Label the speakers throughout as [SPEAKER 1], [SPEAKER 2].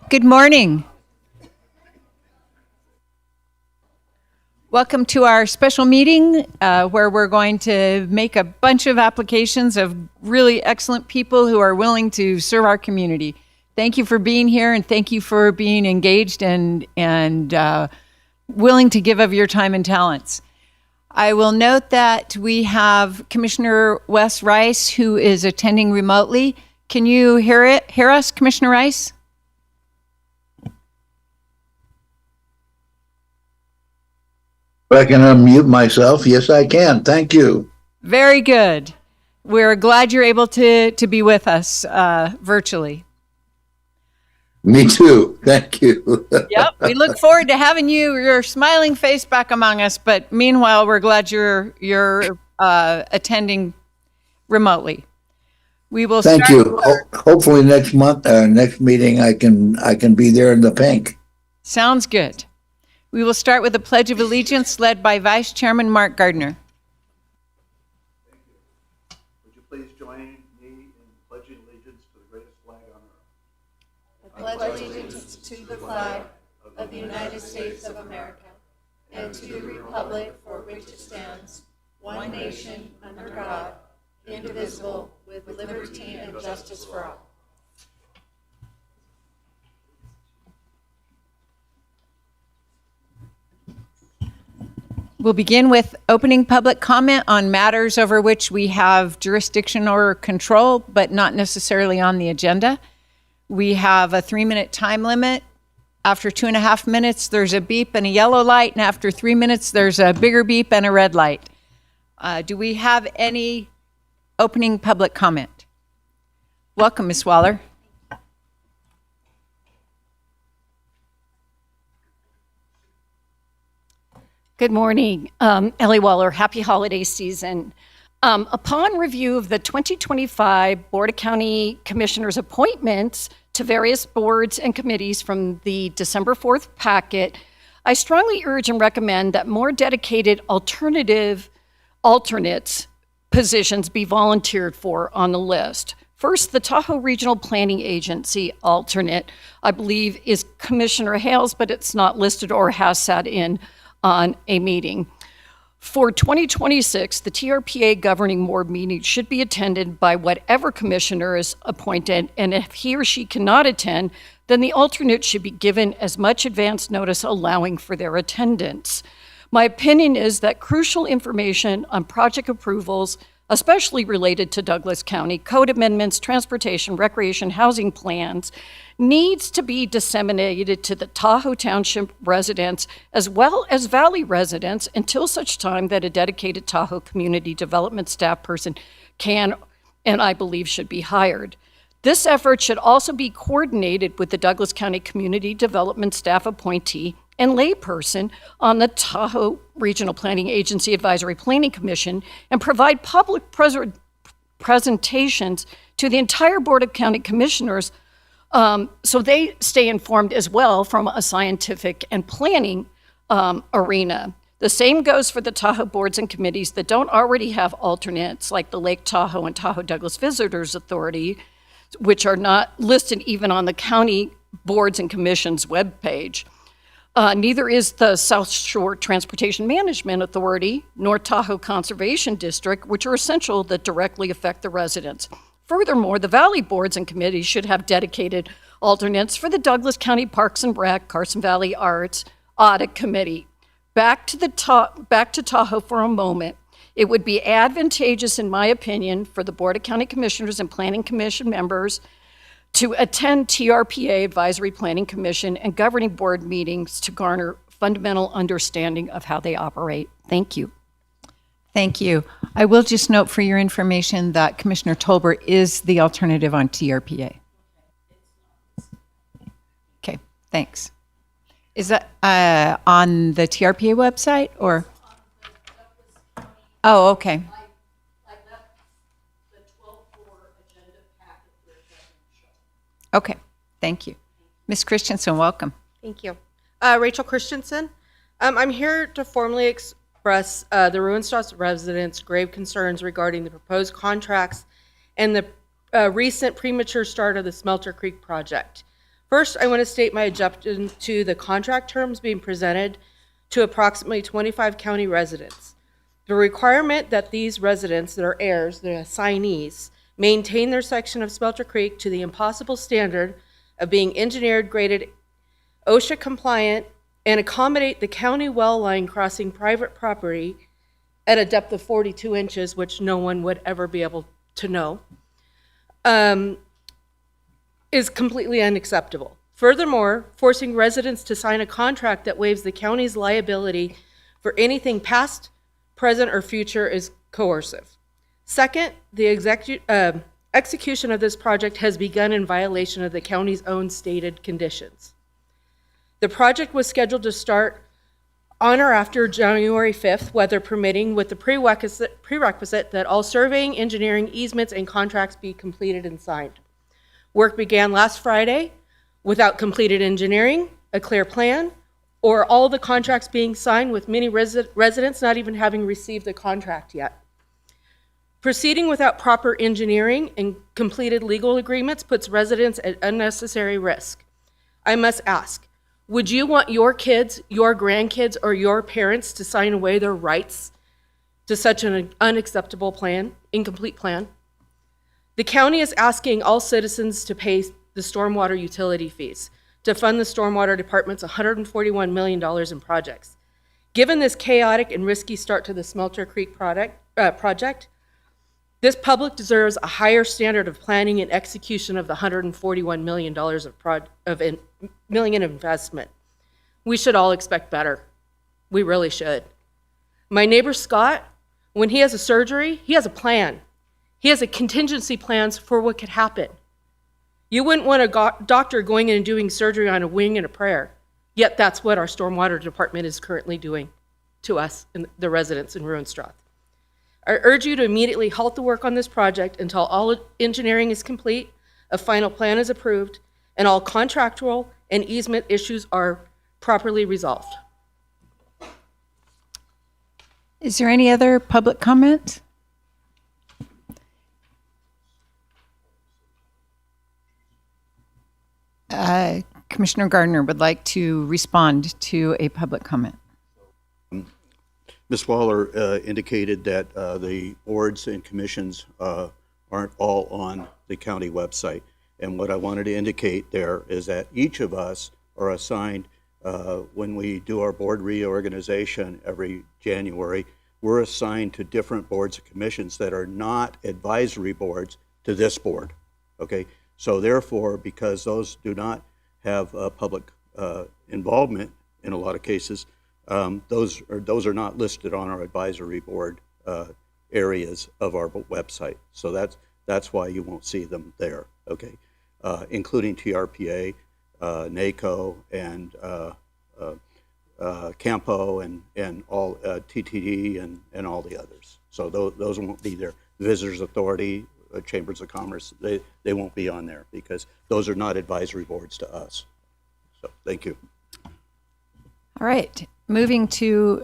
[SPEAKER 1] Good morning. Welcome to our special meeting where we're going to make a bunch of applications of really excellent people who are willing to serve our community. Thank you for being here, and thank you for being engaged and willing to give of your time and talents. I will note that we have Commissioner Wes Rice, who is attending remotely. Can you hear us, Commissioner Rice?
[SPEAKER 2] I can unmute myself. Yes, I can. Thank you.
[SPEAKER 1] Very good. We're glad you're able to be with us virtually.
[SPEAKER 2] Me too. Thank you.
[SPEAKER 1] Yep. We look forward to having your smiling face back among us. But meanwhile, we're glad you're attending remotely. We will.
[SPEAKER 2] Thank you. Hopefully next month, next meeting, I can be there in the pink.
[SPEAKER 1] Sounds good. We will start with the Pledge of Allegiance led by Vice Chairman Mark Gardner.
[SPEAKER 3] Thank you. Would you please join me in pledging allegiance to the greatest flag on earth?
[SPEAKER 4] I pledge allegiance to the flag of the United States of America and to the republic for which it stands, one nation, under God, indivisible, with liberty and justice for all.
[SPEAKER 1] We'll begin with opening public comment on matters over which we have jurisdiction or control, but not necessarily on the agenda. We have a 3-minute time limit. After 2.5 minutes, there's a beep and a yellow light, and after 3 minutes, there's a bigger beep and a red light. Do we have any opening public comment? Welcome, Ms. Waller.
[SPEAKER 5] Good morning, Ellie Waller. Happy holiday season. Upon review of the 2025 Board of County Commissioners appointments to various boards and committees from the December 4th packet, I strongly urge and recommend that more dedicated alternates positions be volunteered for on the list. First, the Tahoe Regional Planning Agency alternate, I believe, is Commissioner Hales, but it's not listed or has sat in on a meeting. For 2026, the TRPA governing board meeting should be attended by whatever commissioner is appointed, and if he or she cannot attend, then the alternate should be given as much advance notice allowing for their attendance. My opinion is that crucial information on project approvals, especially related to Douglas County code amendments, transportation, recreation, housing plans, needs to be disseminated to the Tahoe Township residents as well as Valley residents until such time that a dedicated Tahoe community development staff person can, and I believe should be hired. This effort should also be coordinated with the Douglas County Community Development Staff appointee and layperson on the Tahoe Regional Planning Agency Advisory Planning Commission and provide public presentations to the entire Board of County Commissioners so they stay informed as well from a scientific and planning arena. The same goes for the Tahoe boards and committees that don't already have alternates, like the Lake Tahoe and Tahoe Douglas Visitors Authority, which are not listed even on the county boards and commissions webpage. Neither is the South Shore Transportation Management Authority nor Tahoe Conservation District, which are essential that directly affect the residents. Furthermore, the Valley boards and committees should have dedicated alternates for the Douglas County Parks and Rec, Carson Valley Arts Audit Committee. Back to Tahoe for a moment. It would be advantageous, in my opinion, for the Board of County Commissioners and Planning Commission members to attend TRPA Advisory Planning Commission and Governing Board meetings to garner fundamental understanding of how they operate. Thank you.
[SPEAKER 1] Thank you. I will just note for your information that Commissioner Tolbert is the alternative on TRPA. Okay, thanks. Is that on the TRPA website or? Oh, okay. Okay, thank you. Ms. Christensen, welcome.
[SPEAKER 6] Thank you. Rachel Christensen. I'm here to formally express the Ruinstrasse residents' grave concerns regarding the proposed contracts and the recent premature start of the Smelter Creek project. First, I want to state my objection to the contract terms being presented to approximately 25 county residents. The requirement that these residents that are heirs, the assignees, maintain their section of Smelter Creek to the impossible standard of being engineered, graded, OSHA compliant, and accommodate the county well line crossing private property at a depth of 42 inches, which no one would ever be able to know, is completely unacceptable. Furthermore, forcing residents to sign a contract that waives the county's liability for anything past, present, or future is coercive. Second, the execution of this project has begun in violation of the county's own stated conditions. The project was scheduled to start on or after January 5th, weather permitting, with the prerequisite that all surveying, engineering, easements, and contracts be completed and signed. Work began last Friday without completed engineering, a clear plan, or all the contracts being signed, with many residents not even having received the contract yet. Proceeding without proper engineering and completed legal agreements puts residents at unnecessary risk. I must ask, would you want your kids, your grandkids, or your parents to sign away their rights to such an unacceptable plan, incomplete plan? The county is asking all citizens to pay the stormwater utility fees to fund the stormwater department's $141 million in projects. Given this chaotic and risky start to the Smelter Creek project, this public deserves a higher standard of planning and execution of the $141 million of investment. We should all expect better. We really should. My neighbor Scott, when he has a surgery, he has a plan. He has a contingency plans for what could happen. You wouldn't want a doctor going in and doing surgery on a wing and a prayer. Yet that's what our stormwater department is currently doing to us and the residents in Ruinstrath. I urge you to immediately halt the work on this project until all engineering is complete, a final plan is approved, and all contractual and easement issues are properly resolved.
[SPEAKER 1] Is there any other public comment? Commissioner Gardner would like to respond to a public comment.
[SPEAKER 3] Ms. Waller indicated that the boards and commissions aren't all on the county website. And what I wanted to indicate there is that each of us are assigned, when we do our board reorganization every January, we're assigned to different boards and commissions that are not advisory boards to this board, okay? So therefore, because those do not have public involvement in a lot of cases, those are not listed on our advisory board areas of our website. So that's why you won't see them there, okay? Including TRPA, NACO, and Campo, and all TTD, and all the others. So those won't be there. Visitors Authority, Chambers of Commerce, they won't be on there because those are not advisory boards to us. So thank you.
[SPEAKER 1] All right. Moving to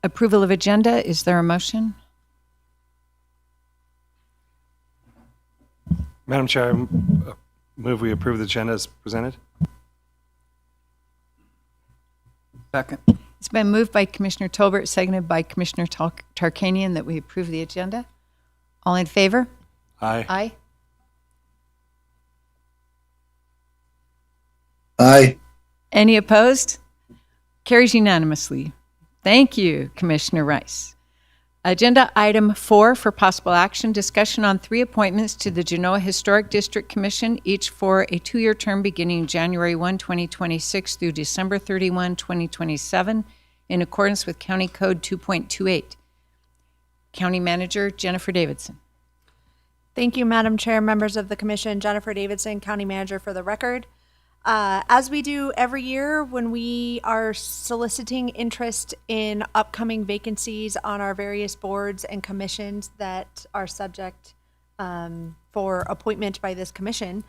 [SPEAKER 1] approval of agenda, is there a motion?
[SPEAKER 7] Madam Chair, I move we approve the agenda as presented.
[SPEAKER 2] Second.
[SPEAKER 1] It's been moved by Commissioner Tolbert, seconded by Commissioner Tarkanian that we approve the agenda. All in favor?
[SPEAKER 7] Aye.
[SPEAKER 1] Aye.
[SPEAKER 2] Aye.
[SPEAKER 1] Any opposed? Carries unanimously. Thank you, Commissioner Rice. Agenda item 4 for possible action, discussion on 3 appointments to the Genoa Historic District Commission, each for a 2-year term beginning January 1, 2026 through December 31, 2027, in accordance with County Code 2.28. County Manager Jennifer Davidson.
[SPEAKER 4] Thank you, Madam Chair, members of the Commission. Jennifer Davidson, County Manager for the record. As we do every year when we are soliciting interest in upcoming vacancies on our various boards and commissions that are subject for appointment by this commission,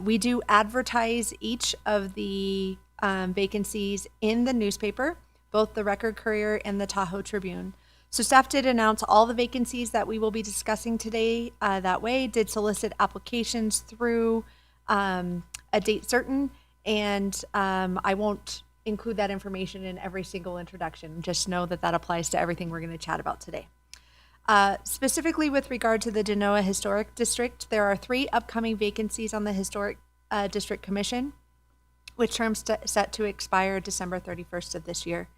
[SPEAKER 4] we do advertise each of the vacancies in the newspaper, both the Record Courier and the Tahoe Tribune. So staff did announce all the vacancies that we will be discussing today that way, did solicit applications through
[SPEAKER 8] a date certain, and I won't include that information in every single introduction. Just know that that applies to everything we're going to chat about today. Specifically with regard to the Genoa Historic District, there are 3 upcoming vacancies on the Historic District Commission, with terms set to expire December 31st of this year.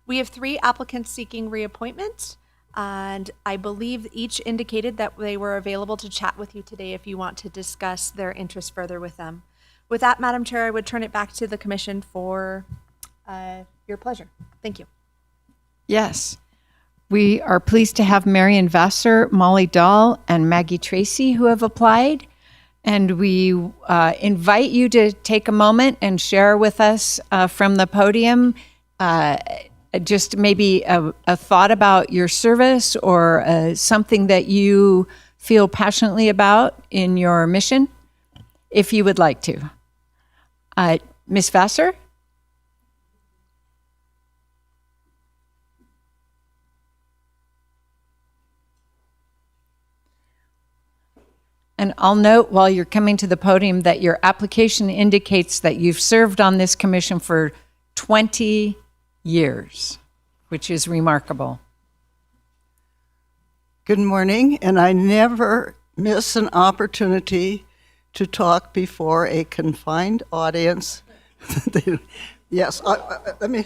[SPEAKER 8] We have 3 applicants seeking reappointment, and I believe each indicated that they were available to chat with you today if you want to discuss their interest further with them. With that, Madam Chair, I would turn it back to the Commission for your pleasure. Thank you.
[SPEAKER 1] Yes. We are pleased to have Marion Vassar, Molly Dahl, and Maggie Tracy who have applied. And we invite you to take a moment and share with us from the podium just maybe a thought about your service or something that you feel passionately about in your mission, if you would like to. Ms. Vassar? And I'll note while you're coming to the podium that your application indicates that you've served on this commission for 20 years, which is remarkable.
[SPEAKER 9] Good morning, and I never miss an opportunity to talk before a confined audience. Yes, let me,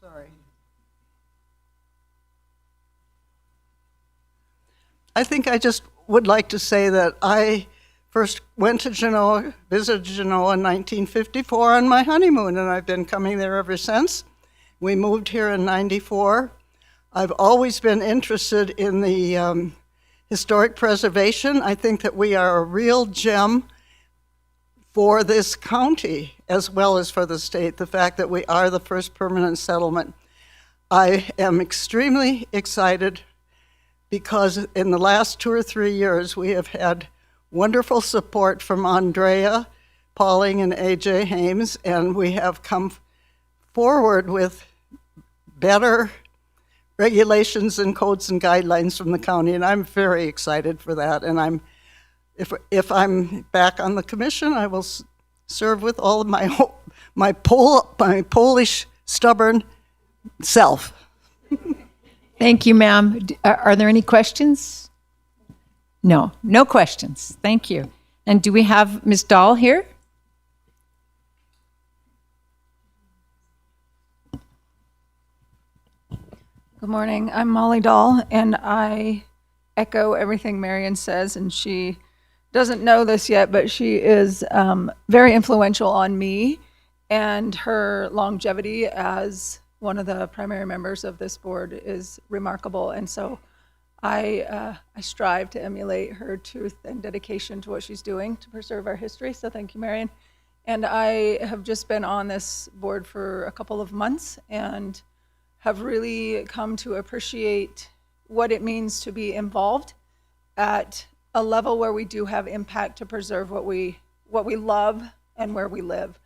[SPEAKER 9] sorry. I think I just would like to say that I first went to Genoa, visited Genoa in 1954 on my honeymoon, and I've been coming there ever since. We moved here in '94. I've always been interested in the historic preservation. I think that we are a real gem for this county as well as for the state, the fact that we are the first permanent settlement. I am extremely excited because in the last 2 or 3 years, we have had wonderful support from Andrea Pauling and AJ Hames, and we have come forward with better regulations and codes and guidelines from the county, and I'm very excited for that. And if I'm back on the commission, I will serve with all of my Polish stubborn self.
[SPEAKER 1] Thank you, ma'am. Are there any questions? No, no questions. Thank you. And do we have Ms. Dahl here?
[SPEAKER 10] Good morning. I'm Molly Dahl, and I echo everything Marion says, and she doesn't know this yet, but she is very influential on me, and her longevity as one of the primary members of this board is remarkable. And so I strive to emulate her truth and dedication to what she's doing to preserve our history. So thank you, Marion. And I have just been on this board for a couple of months and have really come to appreciate what it means to be involved at a level where we do have impact to preserve what we love and where we live.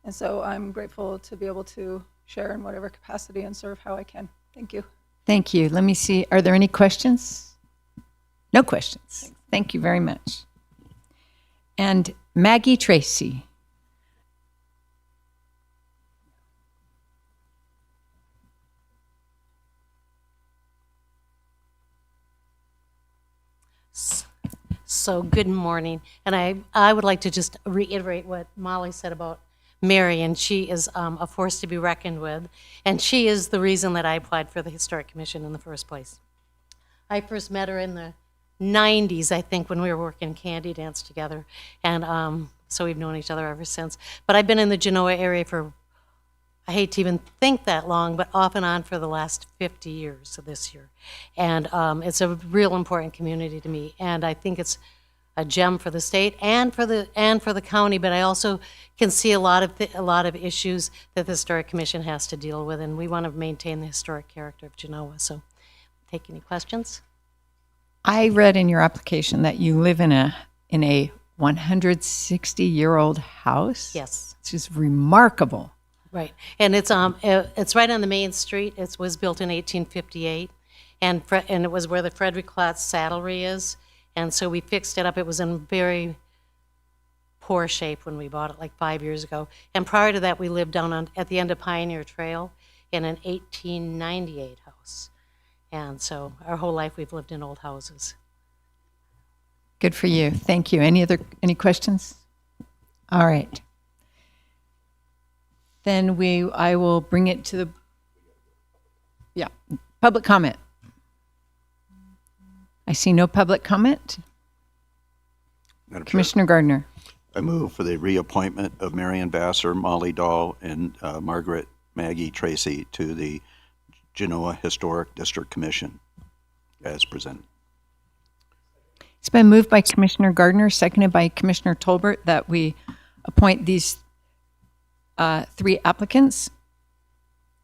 [SPEAKER 10] And so I'm grateful to be able to share in whatever capacity and serve how I can. Thank you.
[SPEAKER 1] Thank you. Let me see. Are there any questions? No questions. Thank you very much. And Maggie Tracy.
[SPEAKER 11] So good morning. And I would like to just reiterate what Molly said about Marion. She is a force to be reckoned with, and she is the reason that I applied for the Historic Commission in the first place. I first met her in the 90s, I think, when we were working Candy Dance together, and so we've known each other ever since. But I've been in the Genoa area for, I hate to even think that long, but off and on for the last 50 years, so this year. And it's a real important community to me, and I think it's a gem for the state and for the county. But I also can see a lot of issues that the Historic Commission has to deal with, and we want to maintain the historic character of Genoa. So, take any questions?
[SPEAKER 1] I read in your application that you live in a 160-year-old house.
[SPEAKER 11] Yes.
[SPEAKER 1] Which is remarkable.
[SPEAKER 11] Right, and it's right on the main street. It was built in 1858, and it was where the Frederick Klotz saddlery is. And so we fixed it up. It was in very poor shape when we bought it like 5 years ago. And prior to that, we lived down at the end of Pioneer Trail in an 1898 house. And so our whole life we've lived in old houses.
[SPEAKER 1] Good for you. Thank you. Any questions? All right. Then I will bring it to public comment. I see no public comment.
[SPEAKER 3] Madam Chair,
[SPEAKER 1] Commissioner Gardner.
[SPEAKER 3] I move for the reappointment of Marion Vassar, Molly Dahl, and Margaret Maggie Tracy to the Genoa Historic District Commission as presented.
[SPEAKER 1] It's been moved by Commissioner Gardner, seconded by Commissioner Tolbert, that we appoint these 3 applicants.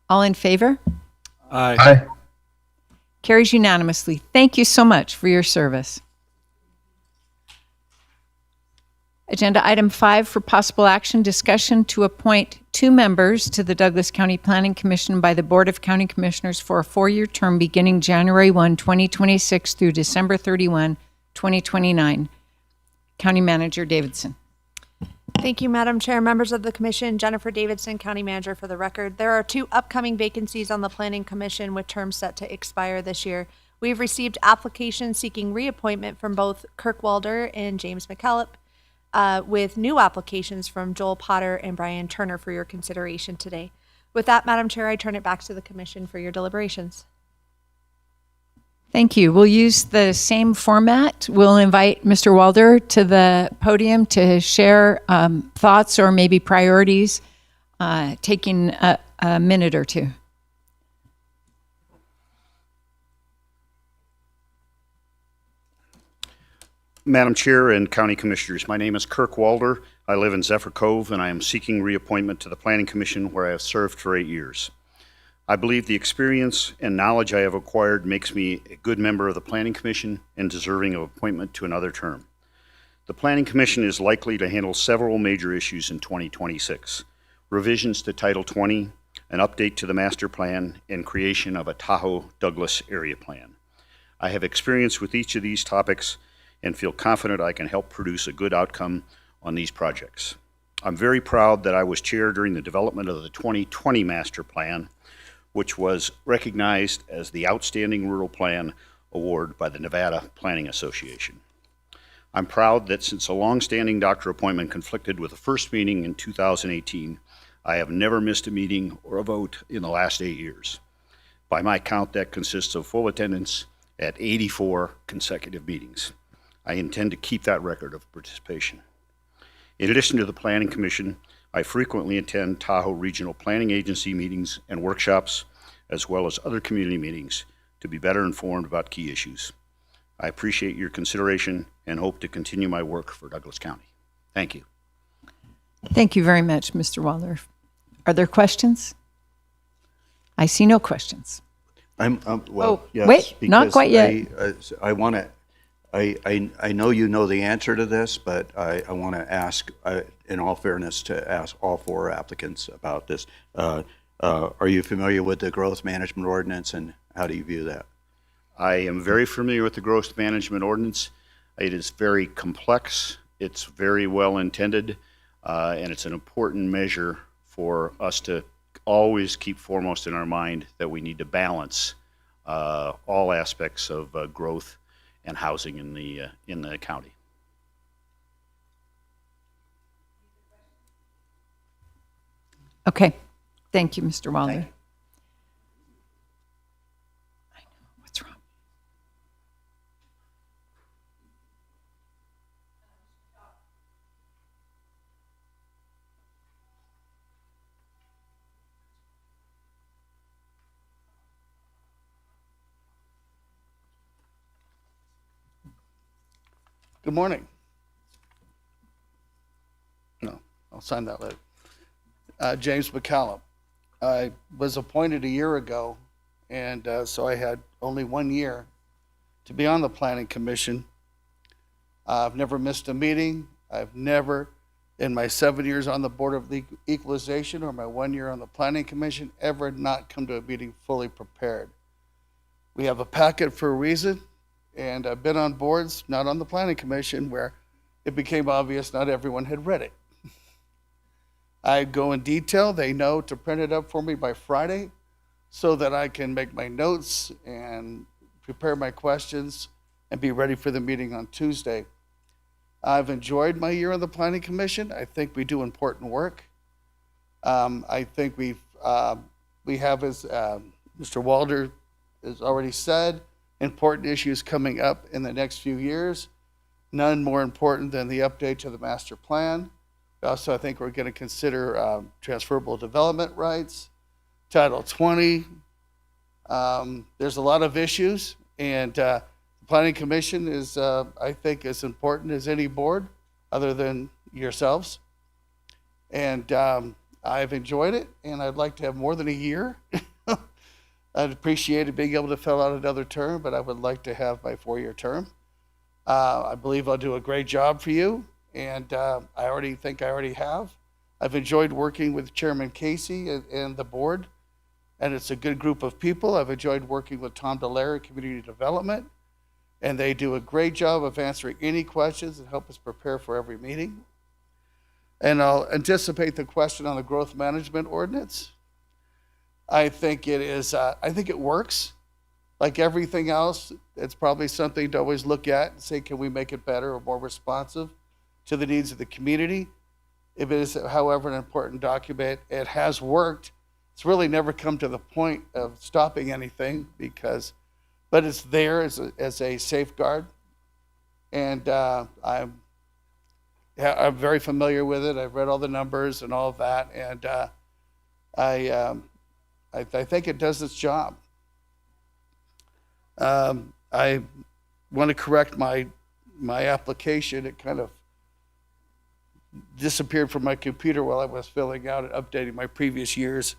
[SPEAKER 1] All in favor?
[SPEAKER 7] Aye.
[SPEAKER 1] Carries unanimously. Thank you so much for your service. Agenda item 5 for possible action, discussion to appoint 2 members to the Douglas County Planning Commission by the Board of County Commissioners for a 4-year term beginning January 1, 2026 through December 31, 2029. County Manager Davidson.
[SPEAKER 8] Thank you, Madam Chair. Members of the Commission, Jennifer Davidson, County Manager for the record. There are 2 upcoming vacancies on the Planning Commission with terms set to expire this year. We've received applications seeking reappointment from both Kirk Walder and James McKellop, with new applications from Joel Potter and Brian Turner for your consideration today. With that, Madam Chair, I turn it back to the Commission for your deliberations.
[SPEAKER 1] Thank you. We'll use the same format. We'll invite Mr. Walder to the podium to share thoughts or maybe priorities, taking a minute or 2.
[SPEAKER 12] Madam Chair and County Commissioners, my name is Kirk Walder. I live in Zephyr Cove, and I am seeking reappointment to the Planning Commission, where I have served for 8 years. I believe the experience and knowledge I have acquired makes me a good member of the Planning Commission and deserving of appointment to another term. The Planning Commission is likely to handle several major issues in 2026: revisions to Title 20, an update to the master plan, and creation of a Tahoe-Douglas area plan. I have experience with each of these topics and feel confident I can help produce a good outcome on these projects. I'm very proud that I was chair during the development of the 2020 master plan, which was recognized as the Outstanding Rural Plan Award by the Nevada Planning Association. I'm proud that since a long-standing doctor appointment conflicted with the first meeting in 2018, I have never missed a meeting or a vote in the last 8 years. By my count, that consists of full attendance at 84 consecutive meetings. I intend to keep that record of participation. In addition to the Planning Commission, I frequently attend Tahoe Regional Planning Agency meetings and workshops, as well as other community meetings, to be better informed about key issues. I appreciate your consideration and hope to continue my work for Douglas County. Thank you.
[SPEAKER 1] Thank you very much, Mr. Walder. Are there questions? I see no questions.
[SPEAKER 3] Yes,
[SPEAKER 1] wait, not
[SPEAKER 3] because
[SPEAKER 1] quite yet.
[SPEAKER 3] I want to. I know you know the answer to this, but I want to ask, in all fairness, to ask all 4 applicants about this. Are you familiar with the growth management ordinance, and how do you view that?
[SPEAKER 12] I am very familiar with the growth management ordinance. It is very complex. It's very well intended, and it's an important measure for us to always keep foremost in our mind that we need to balance all aspects of growth and housing in the county.
[SPEAKER 1] Okay. Thank you, Mr. Walder.
[SPEAKER 3] Thank you.
[SPEAKER 1] I know. What's wrong?
[SPEAKER 13] Good morning. No, I'll sign that later. James McCallum. I was appointed a year ago, and so I had only 1 year to be on the Planning Commission. I've never missed a meeting. I've never, in my 7 years on the Board of Equalization or my 1 year on the Planning Commission, ever not come to a meeting fully prepared. We have a packet for a reason, and I've been on boards, not on the Planning Commission, where it became obvious not everyone had read it. I go in detail. They know to print it up for me by Friday so that I can make my notes and prepare my questions and be ready for the meeting on Tuesday. I've enjoyed my year on the Planning Commission. I think we do important work. I think we have, as Mr. Walder has already said, important issues coming up in the next few years. None more important than the update to the master plan. Also, I think we're going to consider transferable development rights, Title 20. There's a lot of issues, and the Planning Commission is, I think, as important as any board other than yourselves. And I've enjoyed it, and I'd like to have more than a year. I'd appreciate being able to fill out another term, but I would like to have my 4-year term. I believe I'll do a great job for you, and I already think I already have. I've enjoyed working with Chairman Casey and the board, and it's a good group of people. I've enjoyed working with Tom Dallaire at Community Development, and they do a great job of answering any questions and help us prepare for every meeting. And I'll anticipate the question on the growth management ordinance. I think it is, I think it works. Like everything else, it's probably something to always look at and say, can we make it better or more responsive to the needs of the community? If it is, however, an important document, it has worked. It's really never come to the point of stopping anything but it's there as a safeguard. And I'm very familiar with it. I've read all the numbers and all of that. And I think it does its job. I want to correct my application. It kind of disappeared from my computer while I was filling out and updating my previous years.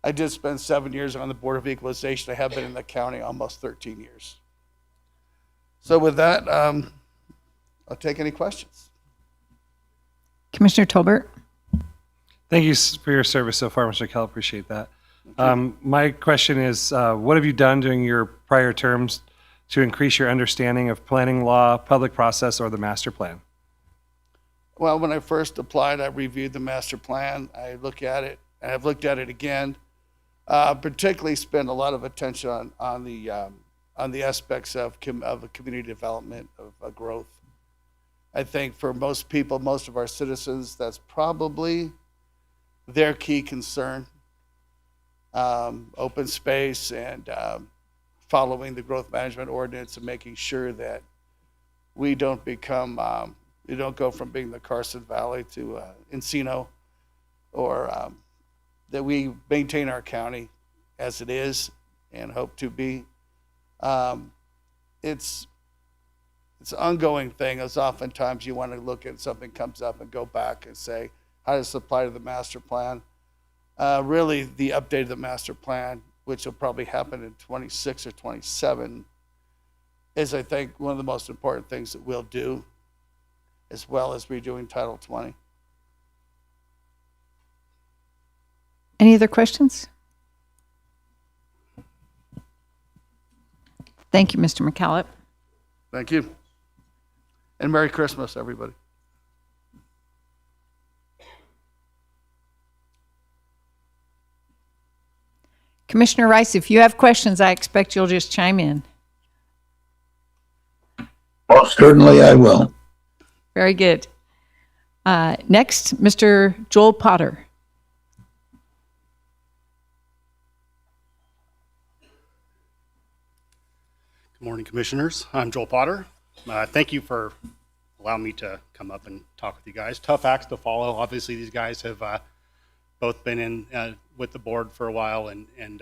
[SPEAKER 13] I did spend 7 years on the Board of Equalization. I have been in the county almost 13 years. So with that, I'll take any questions.
[SPEAKER 1] Commissioner Tolbert?
[SPEAKER 7] Thank you for your service so far, Mr. Kell. Appreciate that. My question is, what have you done during your prior terms to increase your understanding of planning law, public process, or the master plan?
[SPEAKER 13] Well, when I first applied, I reviewed the master plan. I look at it, and I've looked at it again. Particularly spend a lot of attention on the aspects of community development, of growth. I think for most people, most of our citizens, that's probably their key concern. Open space and following the growth management ordinance and making sure that we don't become, we don't go from being the Carson Valley to Encino, or that we maintain our county as it is and hope to be. It's an ongoing thing, as oftentimes you want to look at something comes up and go back and say, how does it apply to the master plan? Really, the update of the master plan, which will probably happen in 26 or 27, is, I think, one of the most important things that we'll do, as well as redoing Title 20.
[SPEAKER 1] Any other questions? Thank you, Mr. McCallop.
[SPEAKER 13] Thank you. And Merry Christmas, everybody.
[SPEAKER 1] Commissioner Rice, if you have questions, I expect you'll just chime in.
[SPEAKER 2] Most certainly I will.
[SPEAKER 1] Very good. Next, Mr. Joel Potter.
[SPEAKER 14] Good morning, Commissioners. I'm Joel Potter. Thank you for allowing me to come up and talk with you guys. Tough acts to follow. Obviously, these guys have both been in with the board for a while and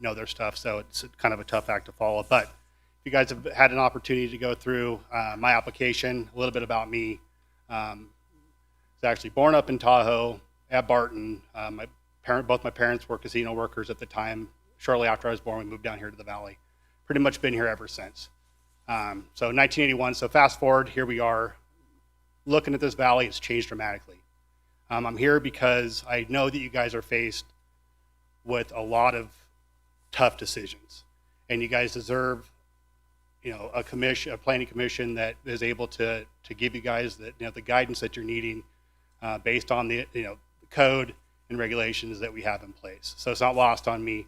[SPEAKER 14] know their stuff, so it's kind of a tough act to follow. But if you guys have had an opportunity to go through my application, a little bit about me. I was actually born up in Tahoe at Barton. Both my parents were casino workers at the time. Shortly after I was born, we moved down here to the Valley. Pretty much been here ever since. So 1981, so fast forward, here we are. Looking at this valley, it's changed dramatically. I'm here because I know that you guys are faced with a lot of tough decisions, and you guys deserve a planning commission that is able to give you guys the guidance that you're needing based on the code and regulations that we have in place. So it's not lost on me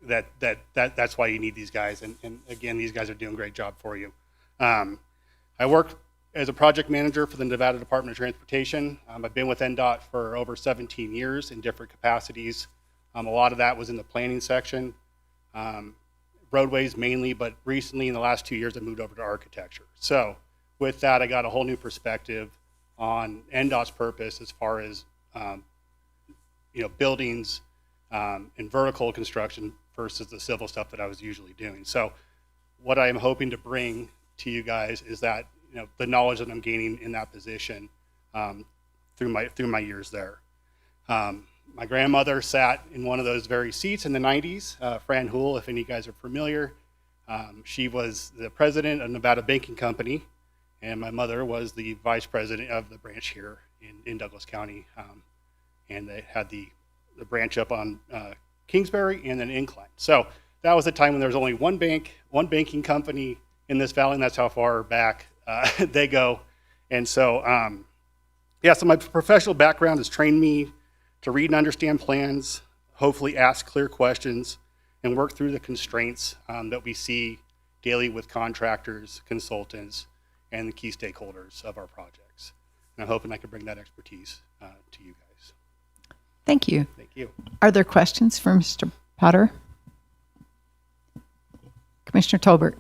[SPEAKER 14] that's why you need these guys. And again, these guys are doing a great job for you. I work as a project manager for the Nevada Department of Transportation. I've been with NDOT for over 17 years in different capacities. A lot of that was in the planning section, roadways mainly, but recently in the last 2 years I moved over to architecture. So with that, I got a whole new perspective on NDOT's purpose as far as buildings and vertical construction versus the civil stuff that I was usually doing. So what I am hoping to bring to you guys is that the knowledge that I'm gaining in that position through my years there. My grandmother sat in one of those very seats in the 90s, Fran Hool, if any of you guys are familiar. She was the president of Nevada Banking Company, and my mother was the vice president of the branch here in Douglas County. And they had the branch up on Kingsbury and then Incline. So that was a time when there was only one banking company in this valley, and that's how far back they go. And so, so my professional background has trained me to read and understand plans, hopefully ask clear questions, and work through the constraints that we see daily with contractors, consultants, and the key stakeholders of our projects. And I'm hoping I can bring that expertise to you guys.
[SPEAKER 1] Thank you.
[SPEAKER 14] Thank you.
[SPEAKER 1] Are there questions for Mr. Potter? Commissioner Tolbert.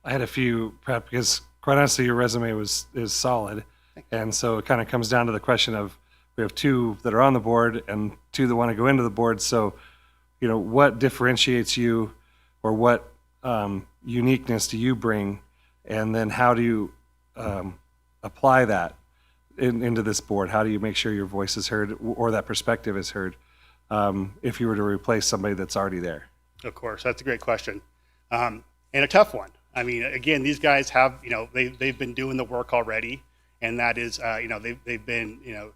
[SPEAKER 7] I had a few prep because quite honestly, your resume is solid. And so it kind of comes down to the question of, we have 2 that are on the board and 2 that want to go into the board. So, what differentiates you, or what uniqueness do you bring? And then how do you apply that into this board? How do you make sure your voice is heard or that perspective is heard if you were to replace somebody that's already there?
[SPEAKER 14] Of course, that's a great question. And a tough one. I mean, again, these guys have, they've been doing the work already, and that is, they've been,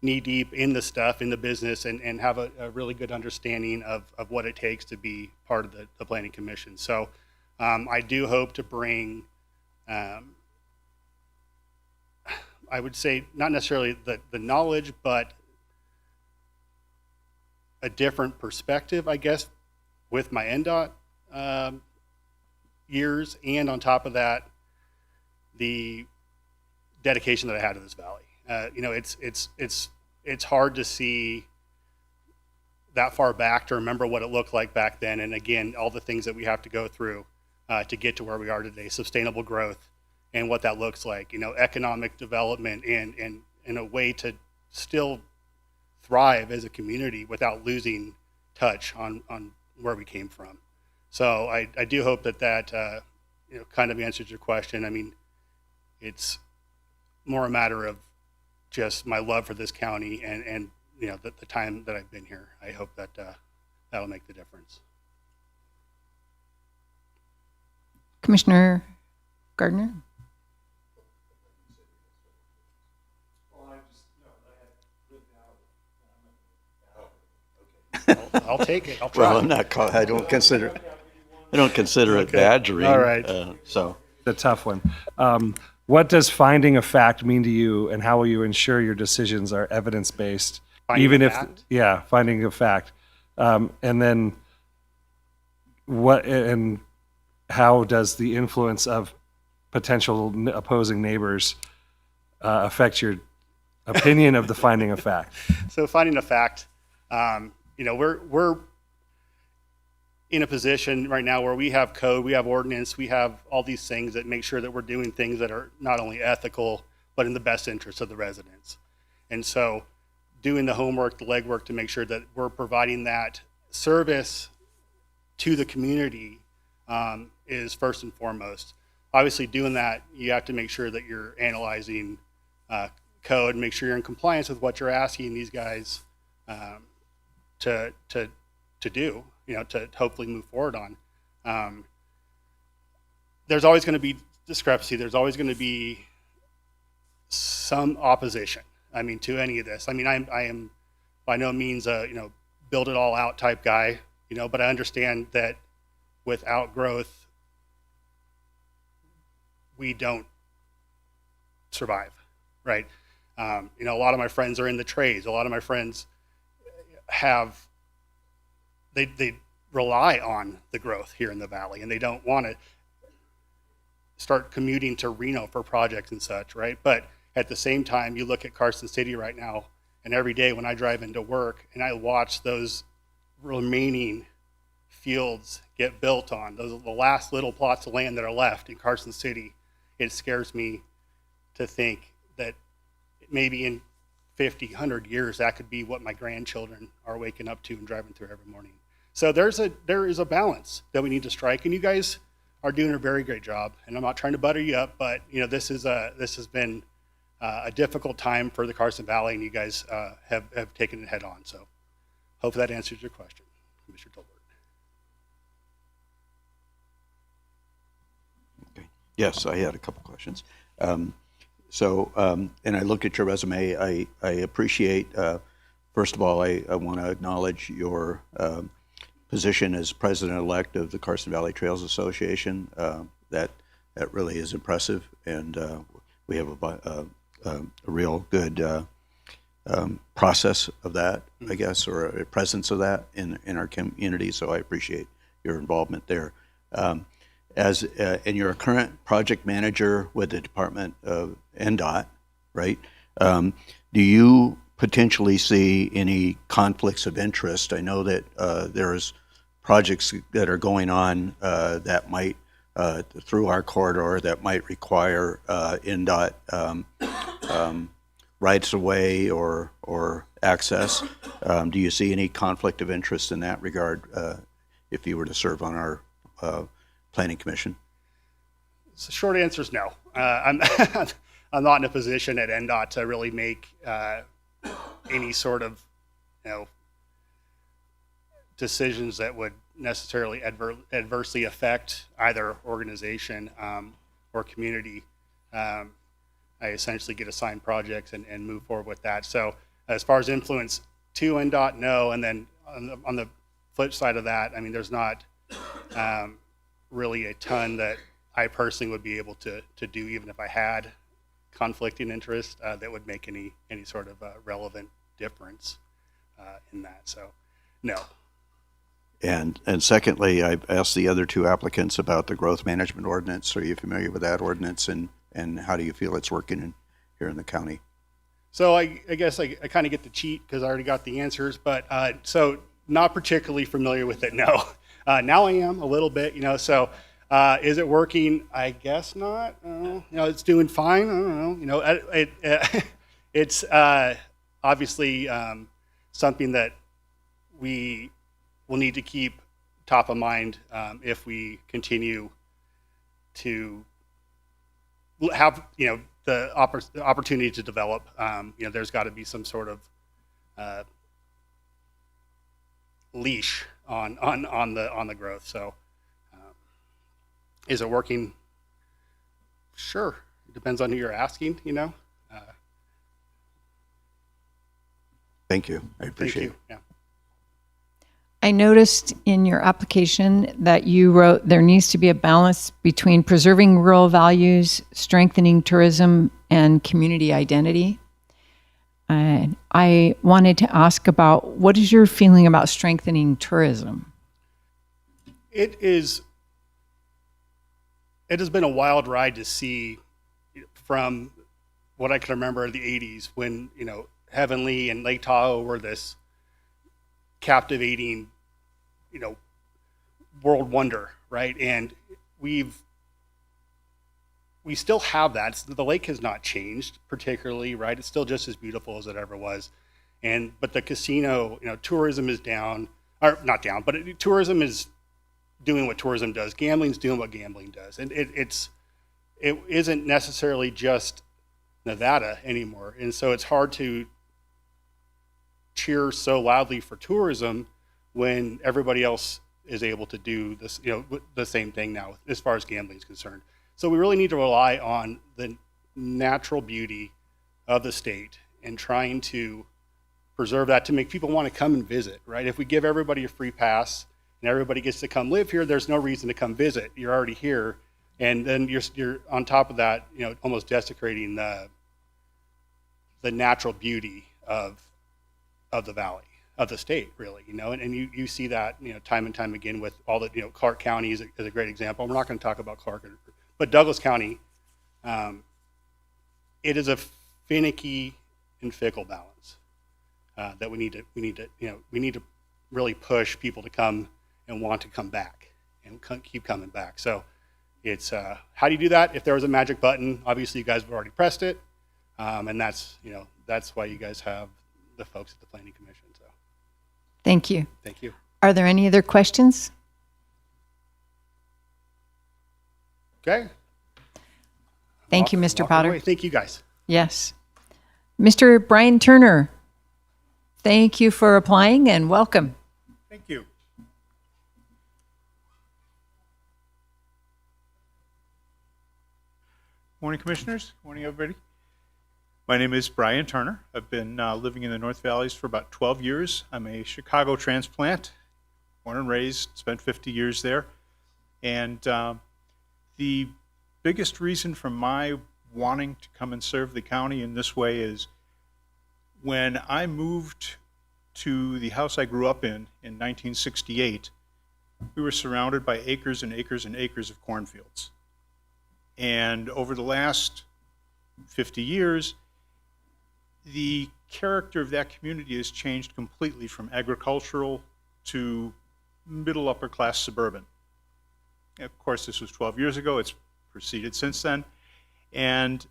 [SPEAKER 14] knee deep in the stuff, in the business, and have a really good understanding of what it takes to be part of the Planning Commission. So I do hope to bring, I would say, not necessarily the knowledge, but a different perspective, I guess, with my NDOT years, and on top of that, the dedication that I had to this valley. It's hard to see that far back to remember what it looked like back then, and again, all the things that we have to go through to get to where we are today, sustainable growth, and what that looks like. Economic development, and a way to still thrive as a community without losing touch on where we came from. So I do hope that kind of answers your question. I mean, it's more a matter of just my love for this county and the time that I've been here. I hope that that'll make the difference.
[SPEAKER 1] Commissioner Gardner.
[SPEAKER 14] I'll take it. I'll try.
[SPEAKER 3] Well, I'm not. I don't consider it badgering.
[SPEAKER 14] All right.
[SPEAKER 3] So
[SPEAKER 7] The tough one. What does finding a fact mean to you, and how will you ensure your decisions are evidence-based?
[SPEAKER 14] Finding a fact?
[SPEAKER 7] Finding a fact. And then what, and how does the influence of potential opposing neighbors affect your opinion of the finding of fact?
[SPEAKER 14] So finding a fact, we're in a position right now where we have code, we have ordinance, we have all these things that make sure that we're doing things that are not only ethical, but in the best interest of the residents. And so doing the homework, the legwork to make sure that we're providing that service to the community is first and foremost. Obviously doing that, you have to make sure that you're analyzing code, make sure you're in compliance with what you're asking these guys to do, to hopefully move forward on. There's always going to be discrepancy. There's always going to be some opposition, to any of this. I am by no means a, build it all out type guy, but I understand that without growth, we don't survive, right? You know, a lot of my friends are in the trades. A lot of my friends have, they rely on the growth here in the valley, and they don't want to start commuting to Reno for projects and such, right? But at the same time, you look at Carson City right now, and every day when I drive into work and I watch those remaining fields get built on, those are the last little plots of land that are left in Carson City, it scares me to think that maybe in 50, 100 years, that could be what my grandchildren are waking up to and driving through every morning. So there is a balance that we need to strike, and you guys are doing a very great job. And I'm not trying to butter you up, but you know, this has been a difficult time for the Carson Valley, and you guys have taken it head on. So hopefully that answers your question, Commissioner Tolbert.
[SPEAKER 3] Okay. Yes, I had a couple questions. And I looked at your resume. I appreciate, first of all, I want to acknowledge your position as president-elect of the Carson Valley Trails Association. That really is impressive, and we have a real good process of that, I guess, or a presence of that in our community. So I appreciate your involvement there. And you're a current project manager with the Department of NDOT, right? Do you potentially see any conflicts of interest? I know that there's projects that are going on that might, through our corridor, that might require NDOT rights of way or access. Do you see any conflict of interest in that regard if you were to serve on our Planning Commission?
[SPEAKER 14] So short answer is no. I'm I'm not in a position at NDOT to really make any sort of, you know, decisions that would necessarily adversely affect either organization or community. I essentially get assigned projects and move forward with that. So as far as influence to NDOT, no. And then on the flip side of that, I mean, there's not really a ton that I personally would be able to do, even if I had conflicting interest that would make any sort of relevant difference in that. So, no.
[SPEAKER 3] And secondly, I've asked the other two applicants about the growth management ordinance. Are you familiar with that ordinance, and how do you feel it's working here in the county?
[SPEAKER 14] So I guess I kind of get to cheat because I already got the answers, but so not particularly familiar with it, no. Now I am a little bit, you know, so is it working? I guess not. You know, it's doing fine. I don't know. You know, it's obviously something that we will need to keep top of mind if we continue to have, you know, the opportunity to develop. You know, there's got to be some sort of leash on the growth. So, is it working? Sure. It depends on who you're asking. You know.
[SPEAKER 3] Thank you. I appreciate it.
[SPEAKER 14] Yeah.
[SPEAKER 1] I noticed in your application that you wrote there needs to be a balance between preserving rural values, strengthening tourism, and community identity. And I wanted to ask about what is your feeling about strengthening tourism?
[SPEAKER 14] It has been a wild ride to see from what I can remember of the 80s when, you know, Heavenly and Lake Tahoe were this captivating, you know, world wonder, right? And we still have that. The lake has not changed particularly, right? It's still just as beautiful as it ever was. But the casino, you know, tourism is down, or not down, but tourism is doing what tourism does. Gambling's doing what gambling does. And it isn't necessarily just Nevada anymore. And so it's hard to cheer so loudly for tourism when everybody else is able to do this, you know, the same thing now as far as gambling is concerned. So we really need to rely on the natural beauty of the state and trying to preserve that to make people want to come and visit, right? If we give everybody a free pass, and and everybody gets to come live here, there's no reason to come visit. You're already here. And then you're on top of that, almost desecrating the natural beauty of the valley, of the state, really, and you see that, time and time again with all the, Clark County is a great example. We're not going to talk about Clark, but Douglas County, it is a finicky and fickle balance that we need to really push people to come and want to come back and keep coming back. So it's how do you do that? If there was a magic button, obviously you guys have already pressed it, and that's why you guys have the folks at the Planning Commission. So
[SPEAKER 1] Thank you.
[SPEAKER 14] thank you.
[SPEAKER 1] Are there any other questions?
[SPEAKER 14] Okay.
[SPEAKER 1] Thank you, Mr.
[SPEAKER 14] Walk
[SPEAKER 1] Potter.
[SPEAKER 14] away. Thank you guys.
[SPEAKER 1] Yes. Mr. Brian Turner, thank you for applying and welcome.
[SPEAKER 15] Thank you. Morning, Commissioners. Morning, everybody. My name is Brian Turner. I've been living in the North Valleys for about 12 years. I'm a Chicago transplant, born and raised, spent 50 years there. And the biggest reason for my wanting to come and serve the county in this way is when I moved to the house I grew up in 1968, we were surrounded by acres and acres and acres of cornfields. And over the last 50 years, the character of that community has changed completely from agricultural to middle upper class suburban. Of course, this was 12 years ago. It's proceeded since then. And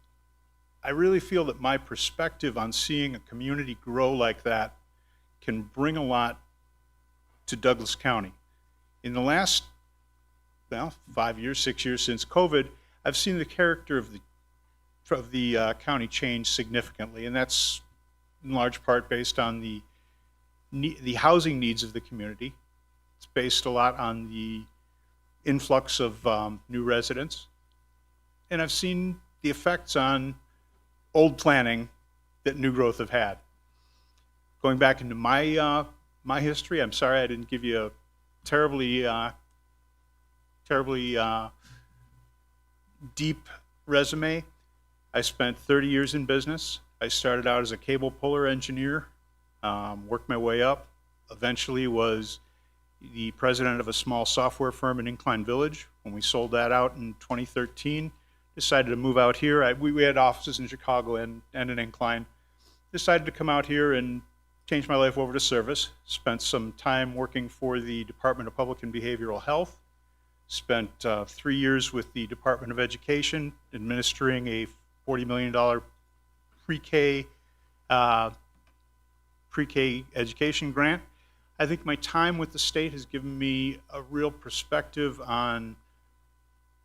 [SPEAKER 15] I really feel that my perspective on seeing a community grow like that can bring a lot to Douglas County. In the last, 5 years, 6 years since COVID, I've seen the character of the county change significantly, and that's in large part based on the housing needs of the community. It's based a lot on the influx of new residents, and I've seen the effects on old planning that new growth have had. Going back into my history, I'm sorry I didn't give you a terribly deep resume. I spent 30 years in business. I started out as a cable puller engineer, worked my way up, eventually was the president of a small software firm in Incline Village. When we sold that out in 2013, decided to move out here. We had offices in Chicago and in Incline. Decided to come out here and change my life over to service. Spent some time working for the Department of Public and Behavioral Health. Spent 3 years with the Department of Education, administering a $40 million pre-K education grant. I think my time with the state has given me a real perspective on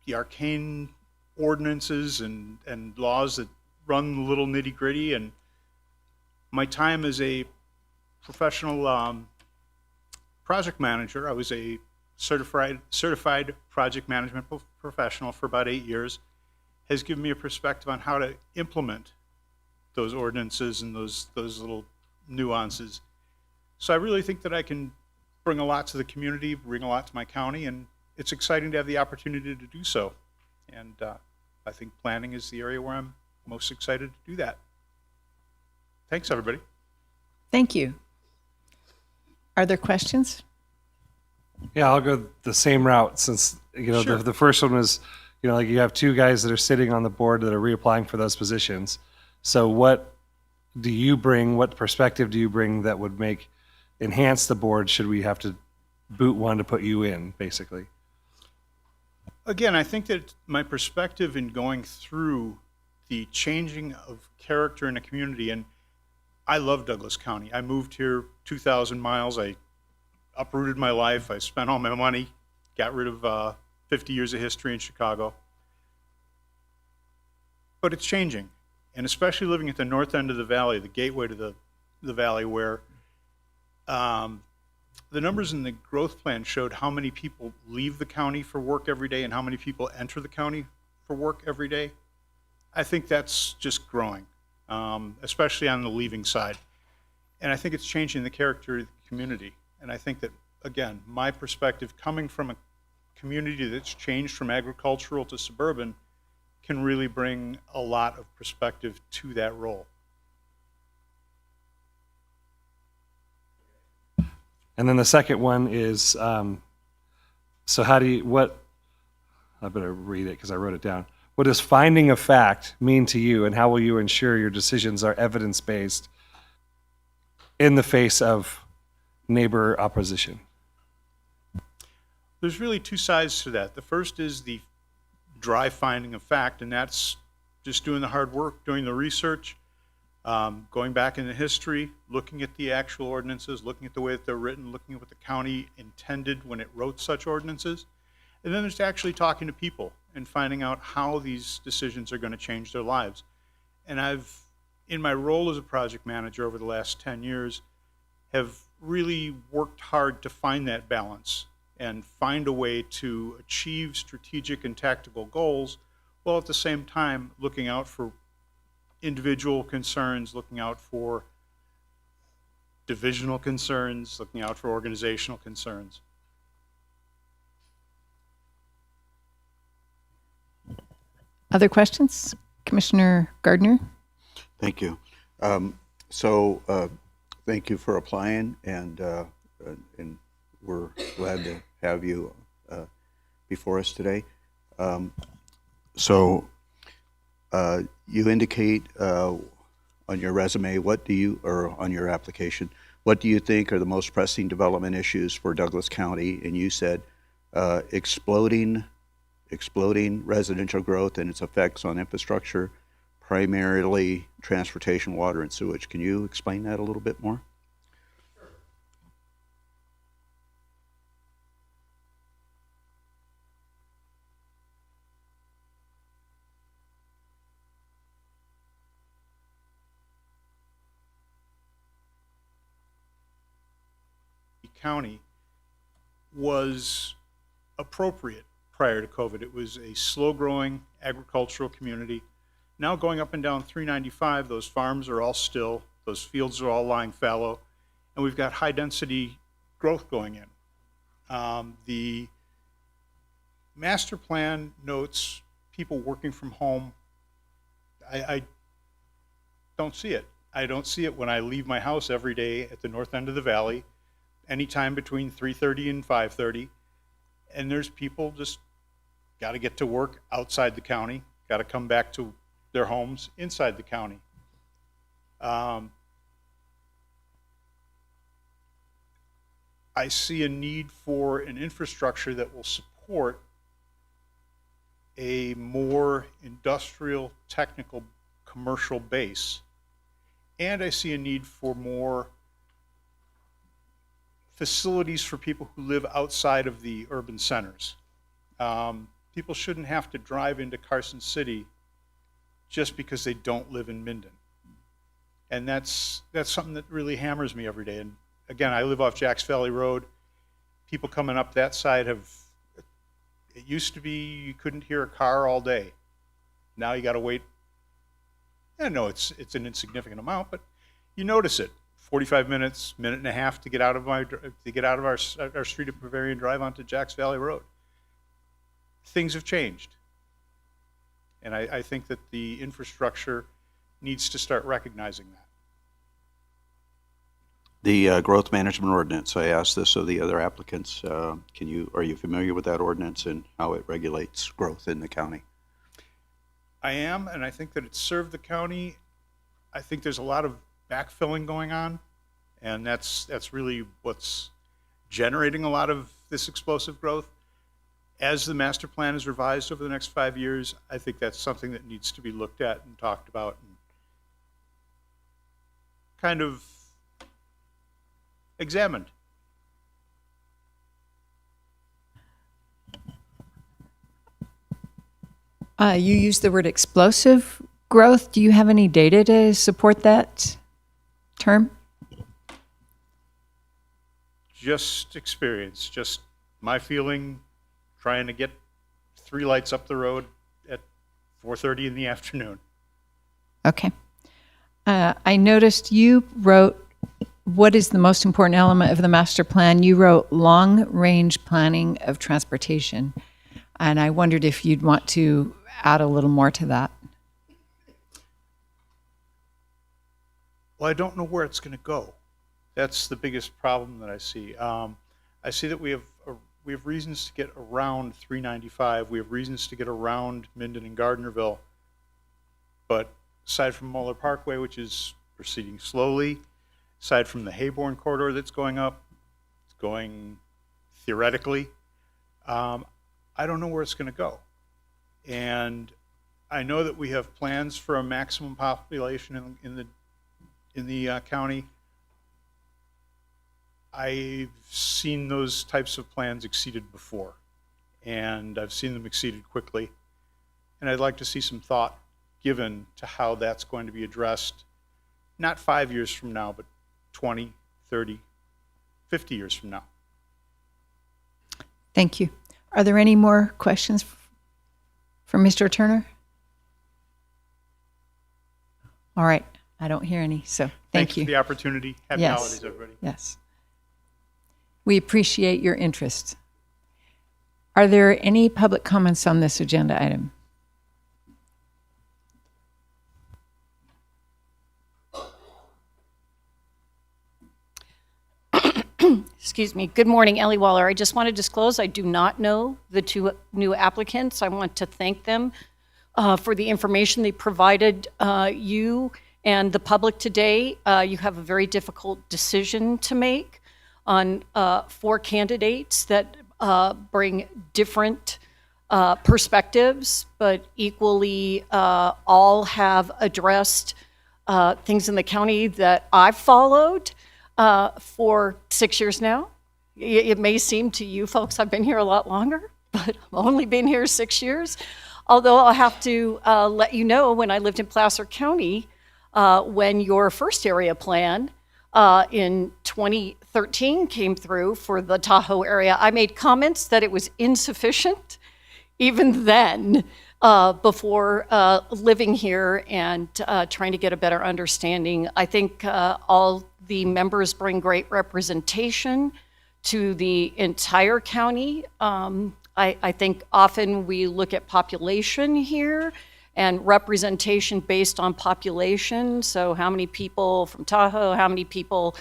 [SPEAKER 15] the arcane ordinances and laws that run the little nitty-gritty. And my time as a professional project manager, I was a certified project management professional for about 8 years, has given me a perspective on how to implement those ordinances and those little nuances. So I really think that I can bring a lot to the community, bring a lot to my county, and it's exciting to have the opportunity to do so. And I think planning is the area where I'm most excited to do that. Thanks, everybody.
[SPEAKER 1] Thank you. Are there questions?
[SPEAKER 7] Yeah, I'll go the same route since,
[SPEAKER 1] Sure.
[SPEAKER 7] the first one was, like you have two guys that are sitting on the board that are reapplying for those positions. So what do you bring, what perspective do you bring that would enhance the board should we have to boot one to put you in, basically?
[SPEAKER 15] Again, I think that my perspective in going through the changing of character in a community, and I love Douglas County. I moved here 2,000 miles. I uprooted my life. I spent all my money, got rid of 50 years of history in Chicago. But it's changing, and especially living at the north end of the valley, the gateway to the valley, where the numbers in the growth plan showed how many people leave the county for work every day and how many people enter the county for work every day. I think that's just growing, especially on the leaving side. And I think it's changing the character of the community. And I think that again, my perspective coming from a community that's changed from agricultural to suburban can really bring a lot of perspective to that role.
[SPEAKER 7] And then the second one is, so how do you, I better read it because I wrote it down. What does finding a fact mean to you, and how will you ensure your decisions are evidence-based in the face of neighbor opposition?
[SPEAKER 15] There's really two sides to that. The first is the dry finding of fact, and that's just doing the hard work, doing the research, going back into history, looking at the actual ordinances, looking at the way that they're written, looking at what the county intended when it wrote such ordinances. And then there's actually talking to people and finding out how these decisions are going to change their lives. And I've, in my role as a project manager over the last 10 years, have really worked hard to find that balance and find a way to achieve strategic and tactical goals, while at the same time looking out for individual concerns, looking out for divisional concerns, looking out for organizational concerns.
[SPEAKER 1] Other questions? Commissioner Gardner?
[SPEAKER 3] Thank you. Thank you for applying, and we're glad to have you before us today. You indicate on your resume, or on your application, what do you think are the most pressing development issues for Douglas County? And you said exploding residential growth and its effects on infrastructure, primarily transportation, water, and sewage. Can you explain that a little bit more?
[SPEAKER 15] County was appropriate prior to COVID. It was a slow-growing agricultural community. Now going up and down 395, those farms are all still, those fields are all lying fallow, and we've got high-density growth going in. The master plan notes people working from home. I don't see it. I don't see it when I leave my house every day at the north end of the valley, anytime between 3:30 and 5:30, and there's people just got to get to work outside the county, got to come back to their homes inside the county. I see a need for an infrastructure that will support a more industrial, technical, commercial base, and I see a need for more facilities for people who live outside of the urban centers. People shouldn't have to drive into Carson City just because they don't live in Minden. And that's something that really hammers me every day. And again, I live off Jacks Valley Road. People coming up that side it used to be you couldn't hear a car all day. Now you got to wait. I know it's an insignificant amount, but you notice it. 45 minutes, minute and a half to get out of our street at Bavarian Drive onto Jacks Valley Road. Things have changed, and I think that the infrastructure needs to start recognizing that.
[SPEAKER 3] The growth management ordinance, I asked this of the other applicants. Are you familiar with that ordinance and how it regulates growth in the county?
[SPEAKER 15] I am, and I think that it's served the county. I think there's a lot of backfilling going on, and that's really what's generating a lot of this explosive growth. As the master plan is revised over the next 5 years, I think that's something that needs to be looked at and talked about and kind of examined.
[SPEAKER 1] You used the word explosive growth. Do you have any data to support that term?
[SPEAKER 15] Just experience, just my feeling, trying to get 3 lights up the road at 4:30 in the afternoon.
[SPEAKER 1] Okay. I noticed you wrote what is the most important element of the master plan? You wrote long-range planning of transportation, and I wondered if you'd want to add a little more to that.
[SPEAKER 15] Well, I don't know where it's going to go. That's the biggest problem that I see. I see that we have reasons to get around 395. We have reasons to get around Minden and Gardnerville. But aside from Muller Parkway, which is proceeding slowly, aside from the Hayborn corridor that's going up, it's going theoretically, I don't know where it's going to go. And I know that we have plans for a maximum population in the county. I've seen those types of plans exceeded before, and I've seen them exceeded quickly. And I'd like to see some thought given to how that's going to be addressed, not 5 years from now, but 20, 30, 50 years from now.
[SPEAKER 1] Thank you. Are there any more questions for Mr. Turner? All right. I don't hear any, so thank you.
[SPEAKER 15] Thanks for the opportunity. Happy
[SPEAKER 1] Yes.
[SPEAKER 15] holidays, everybody.
[SPEAKER 1] Yes. We appreciate your interest. Are there any public comments on this agenda item?
[SPEAKER 5] Excuse me. Good morning, Ellie Waller. I just want to disclose I do not know the two new applicants. I want to thank them for the information they provided you and the public today. You have a very difficult decision to make on 4 candidates that bring different perspectives, but equally all have addressed things in the county that I've followed for 6 years now. It may seem to you folks I've been here a lot longer, but I've only been here 6 years. Although I'll have to let you know, when I lived in Placer County, when your first area plan in 2013 came through for the Tahoe area, I made comments that it was insufficient even then, before living here and trying to get a better understanding. I think all the members bring great representation to the entire county. I think often we look at population here and representation based on population. So how many people from Tahoe, how many people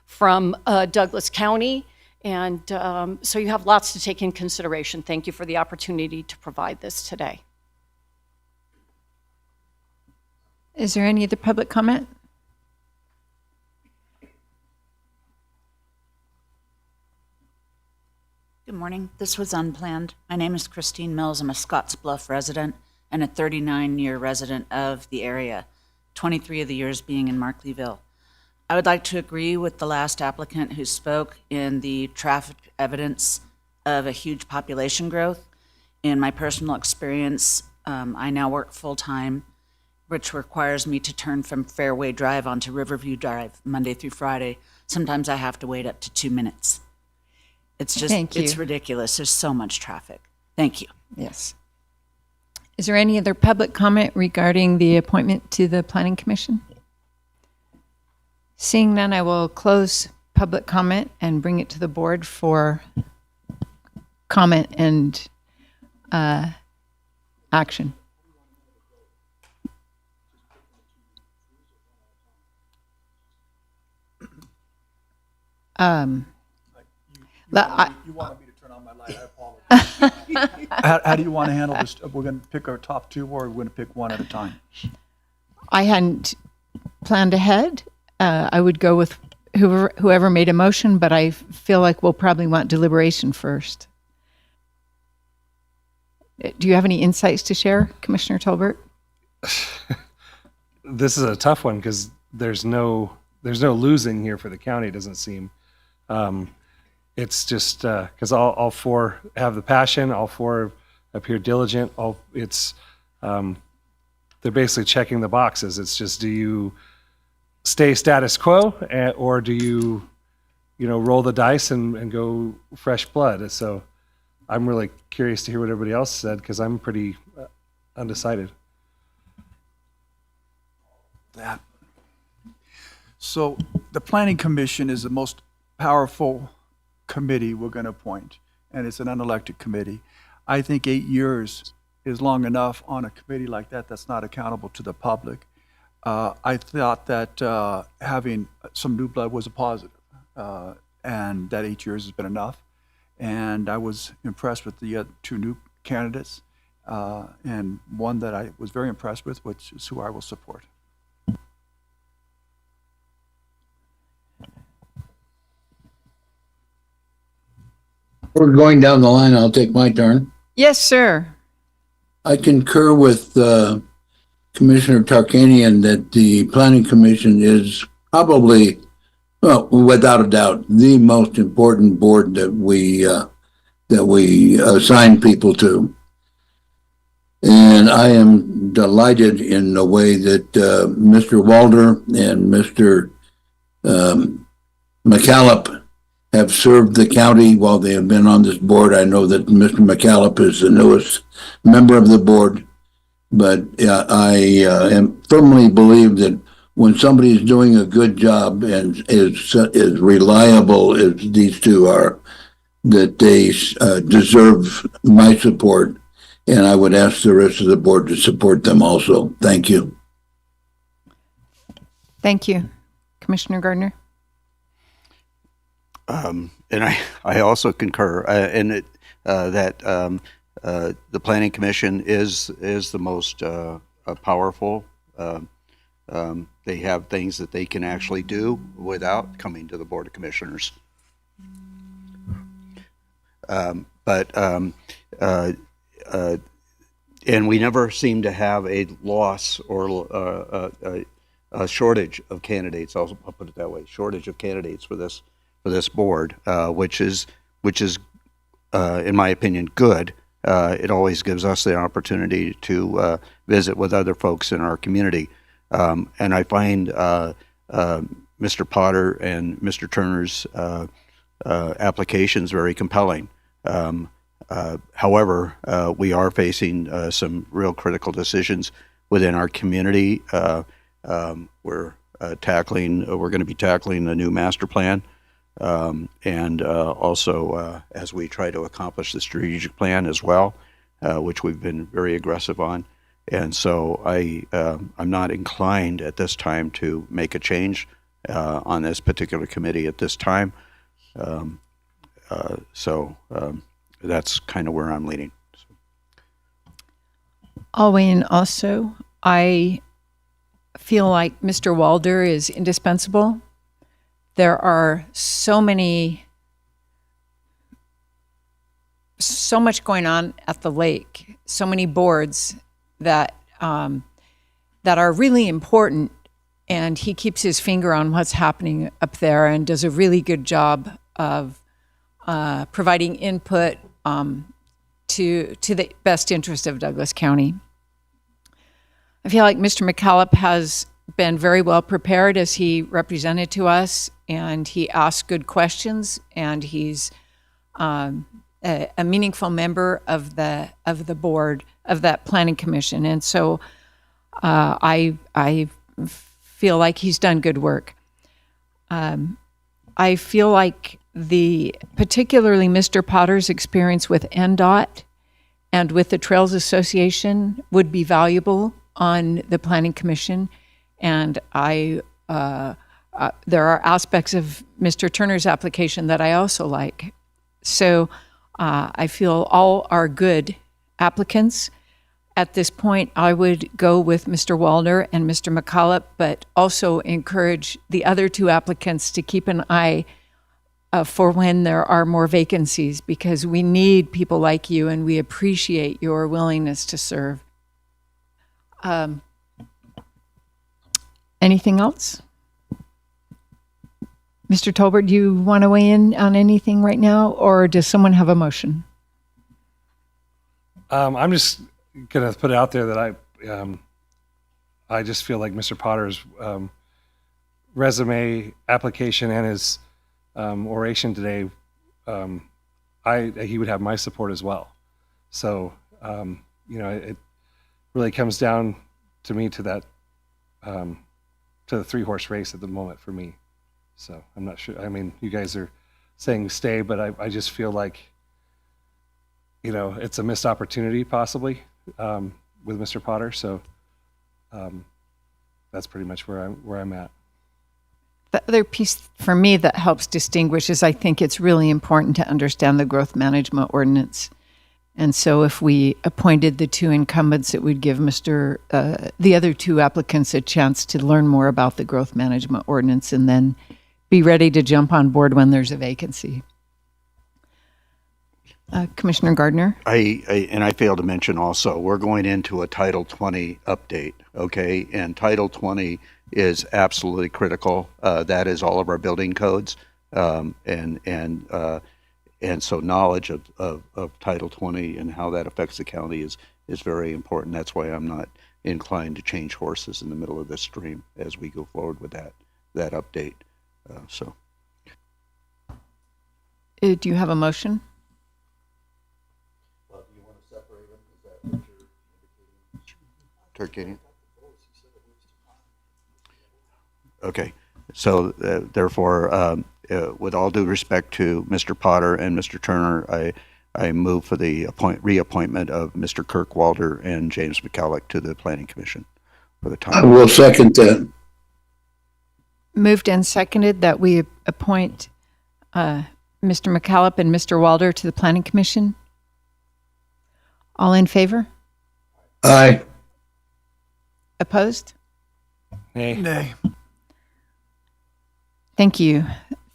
[SPEAKER 5] from Douglas County? And so you have lots to take in consideration. Thank you for the opportunity to provide this today.
[SPEAKER 1] Is there any other public comment?
[SPEAKER 16] Good morning. This was unplanned. My name is Christine Mills. I'm a Scottsbluff resident and a 39-year resident of the area, 23 of the years being in Markleeville. I would like to agree with the last applicant who spoke in the traffic evidence of a huge population growth. In my personal experience, I now work full-time, which requires me to turn from Fairway Drive onto Riverview Drive Monday through Friday. Sometimes I have to wait up to 2 minutes. It's just,
[SPEAKER 1] Thank you.
[SPEAKER 16] it's ridiculous. There's so much traffic. Thank you.
[SPEAKER 1] Yes. Is there any other public comment regarding the appointment to the Planning Commission? Seeing none, I will close public comment and bring it to the board for comment and action.
[SPEAKER 17] You wanted me to turn on my light, I apologize. How do you want to handle this? We're going to pick our top 2, or we're going to pick one at a time?
[SPEAKER 1] I hadn't planned ahead. I would go with whoever made a motion, but I feel like we'll probably want deliberation first. Do you have any insights to share, Commissioner Tolbert?
[SPEAKER 7] This is a tough one because there's no losing here for the county, it doesn't seem. It's just because all 4 have the passion, all 4 appear diligent. They're basically checking the boxes. It's just, do you stay status quo, or do you roll the dice and go fresh blood? So I'm really curious to hear what everybody else said, because I'm pretty undecided.
[SPEAKER 17] So the Planning Commission is the most powerful committee we're going to appoint, and it's an unelected committee. I think 8 years is long enough on a committee like that that's not accountable to the public. I thought that having some new blood was a positive, and that 8 years has been enough. And I was impressed with the two new candidates, and one that I was very impressed with, which is who I will support.
[SPEAKER 2] We're going down the line. I'll take my turn.
[SPEAKER 1] Yes, sir.
[SPEAKER 2] I concur with Commissioner Tarkanian that the Planning Commission is probably, well, without a doubt, the most important board that we assign people to. And I am delighted in the way that Mr. Walder and Mr. McCallop have served the county while they have been on this board. I know that Mr. McCallop is the newest member of the board, but I firmly believe that when somebody is doing a good job and is reliable as these two are, that they deserve my support, and I would ask the rest of the board to support them also. Thank you.
[SPEAKER 1] Thank you. Commissioner Gardner?
[SPEAKER 3] And I also concur in it that the Planning Commission is the most powerful. They have things that they can actually do without coming to the Board of Commissioners. And we never seem to have a loss or a shortage of candidates. I'll put it that way: shortage of candidates for this board, which is in my opinion good. It always gives us the opportunity to visit with other folks in our community, and I find Mr. Potter and Mr. Turner's applications very compelling. However, we are facing some real critical decisions within our community. We're going to be tackling the new master plan, and also as we try to accomplish the strategic plan as well, which we've been very aggressive on. And so I'm not inclined at this time to make a change on this particular committee at this time. So that's kind of where I'm leaning.
[SPEAKER 1] I'll weigh in also. I feel like Mr. Walder is indispensable. There are so much going on at the lake, so many boards that are really important, and he keeps his finger on what's happening up there and does a really good job of providing input to the best interest of Douglas County. I feel like Mr. McCallop has been very well prepared as he represented to us, and he asked good questions, and he's a meaningful member of the board of that planning commission. And so I feel like he's done good work. I feel like particularly Mr. Potter's experience with NDOT and with the Trails Association would be valuable on the Planning Commission. And there are aspects of Mr. Turner's application that I also like. So I feel all are good applicants. At this point, I would go with Mr. Walder and Mr. McCallop, but also encourage the other two applicants to keep an eye for when there are more vacancies, because we need people like you and we appreciate your willingness to serve. Anything else? Mr. Tolbert, do you want to weigh in on anything right now, or does someone have a motion?
[SPEAKER 7] I'm just going to put it out there that I just feel like Mr. Potter's resume application and his oration today, he would have my support as well. So, it really comes down to me to that, to to the 3-horse race at the moment for me. So I'm not sure. I mean, you guys are saying stay, but I just feel like, it's a missed opportunity possibly with Mr. Potter. So that's pretty much where I'm at.
[SPEAKER 1] The other piece for me that helps distinguish is I think it's really important to understand the growth management ordinance. And so if we appointed the 2 incumbents, it would give the other 2 applicants a chance to learn more about the growth management ordinance and then be ready to jump on board when there's a vacancy. Commissioner Gardner?
[SPEAKER 3] I failed to mention also, we're going into a Title 20 update, okay? And Title 20 is absolutely critical. That is all of our building codes. And so knowledge of Title 20 and how that affects the county is very important. That's why I'm not inclined to change horses in the middle of this stream as we go forward with that update.
[SPEAKER 1] Do you have a motion?
[SPEAKER 3] Do you want to separate them? Is that what you're indicating? Okay, so therefore, with all due respect to Mr. Potter and Mr. Turner, I move for the reappointment of Mr. Kirk Walder and James McCulloch to the Planning Commission for the time.
[SPEAKER 2] I will second that.
[SPEAKER 1] Moved and seconded that we appoint Mr. McCallop and Mr. Walder to the Planning Commission. All in favor?
[SPEAKER 2] Aye.
[SPEAKER 1] Opposed?
[SPEAKER 7] Nay.
[SPEAKER 1] Thank you.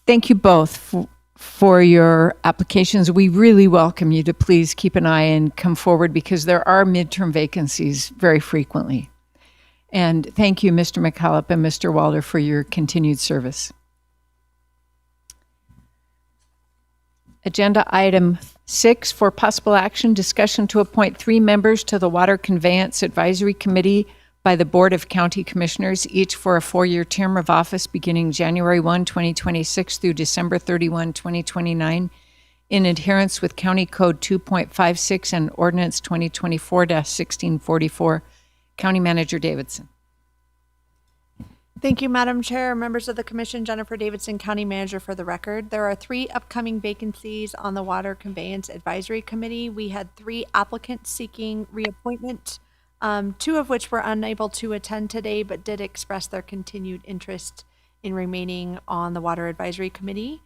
[SPEAKER 1] Thank you both for your applications. We really welcome you to please keep an eye and come forward because there are midterm vacancies very frequently. And thank you, Mr. McCallop and Mr. Walder, for your continued service. Agenda item 6 for possible action, discussion to appoint 3 members to the Water Conveyance Advisory Committee by the Board of County Commissioners, each for a 4-year term of office beginning January 1, 2026 through December 31, 2029, in adherence with County Code 2.56 and Ordinance 2024-1644. County Manager Davidson.
[SPEAKER 8] Thank you, Madam Chair. Members of the Commission, Jennifer Davidson, County Manager for the record. There are 3 upcoming vacancies on the Water Conveyance Advisory Committee. We had 3 applicants seeking reappointment, 2 of which were unable to attend today, but did express their continued interest in remaining on the Water Advisory Committee.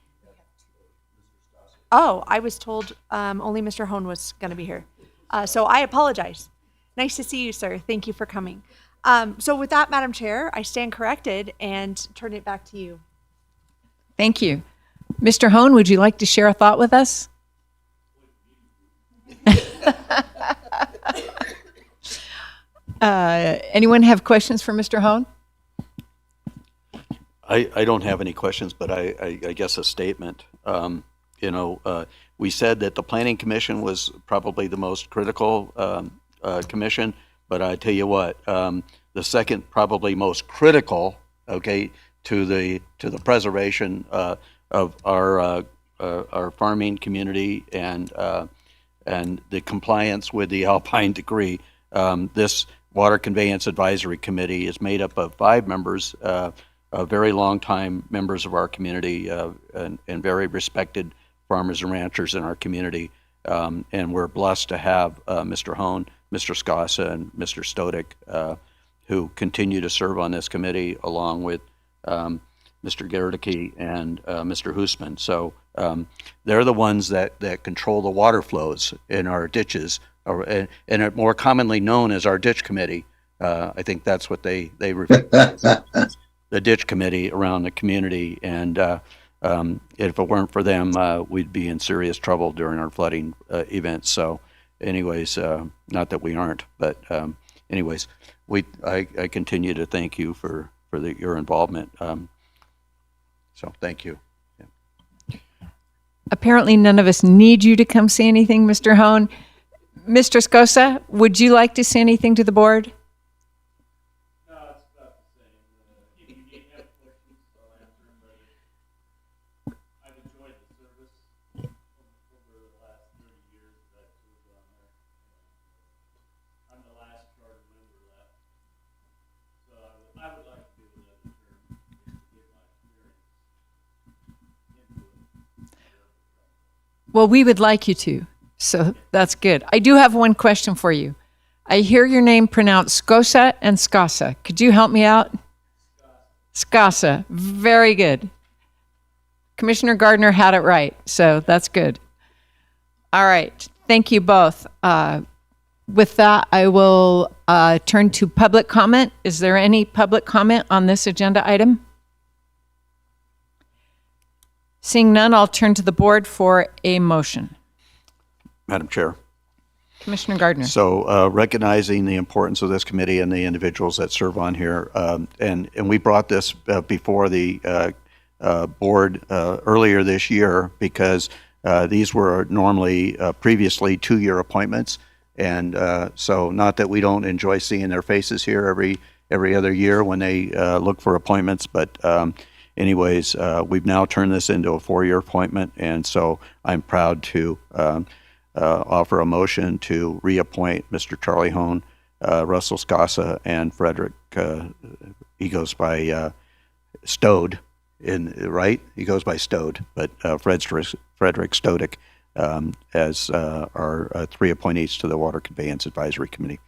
[SPEAKER 8] Oh, I was told only Mr. Hone was going to be here. So I apologize. Nice to see you, sir. Thank you for coming. So with that, Madam Chair, I stand corrected and turn it back to you.
[SPEAKER 1] Thank you. Mr. Hone, would you like to share a thought with us? Anyone have questions for Mr. Hone?
[SPEAKER 3] I don't have any questions, but I guess a statement. We said that the Planning Commission was probably the most critical commission, but I tell you what, the second probably most critical, okay, to the preservation of our farming community and the compliance with the Alpine Decree. This Water Conveyance Advisory Committee is made up of 5 members, very long-time members of our community and very respected farmers and ranchers in our community. And we're blessed to have Mr. Hone, Mr. Scassa, and Mr. Stodik, who continue to serve on this committee along with Mr. Gericke and Mr. Hoosman. So they're the ones that control the water flows in our ditches, and are more commonly known as our ditch committee. I think that's what they refer to, the ditch committee around the community. And if it weren't for them, we'd be in serious trouble during our flooding events. So anyways, not that we aren't, but anyways, I continue to thank you for your involvement. So thank you. Yeah.
[SPEAKER 1] Apparently none of us need you to come say anything, Mr. Hone. Mr. Scassa, would you like to say anything to the board? Well, we would like you to, so that's good. I do have one question for you. I hear your name pronounced Scosa and Scasa. Could you help me out? Scasa. Very good. Commissioner Gardner had it right, so that's good. All right. Thank you both. With that, I will turn to public comment. Is there any public comment on this agenda item? Seeing none, I'll turn to the board for a motion.
[SPEAKER 3] Madam Chair.
[SPEAKER 1] Commissioner Gardner.
[SPEAKER 3] So recognizing the importance of this committee and the individuals that serve on here, and we brought this before the board earlier this year because these were normally previously 2-year appointments. And so not that we don't enjoy seeing their faces here every other year when they look for appointments, but anyways, we've now turned this into a 4-year appointment. And so I'm proud to offer a motion to reappoint Mr. Charlie Hone, Russell Scasa, and Frederick, he goes by Stode, right? He goes by Stode, but Frederick Stodick as our 3 appointees to the Water Conveyance Advisory Committee.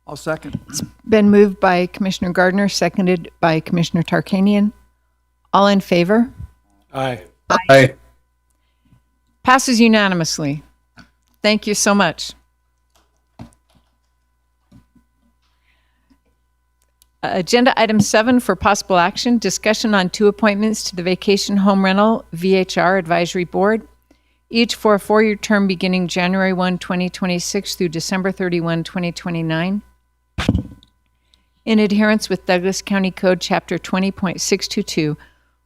[SPEAKER 17] I'll second.
[SPEAKER 1] It's been moved by Commissioner Gardner, seconded by Commissioner Tarkanian. All in favor?
[SPEAKER 7] Aye.
[SPEAKER 2] Aye.
[SPEAKER 1] Passes unanimously. Thank you so much. Agenda item 7 for possible action, discussion on 2 appointments to the Vacation Home Rental VHR Advisory Board, each for a 4-year term beginning January 1, 2026 through December 31, 2029. In adherence with Douglas County Code Chapter 20.622,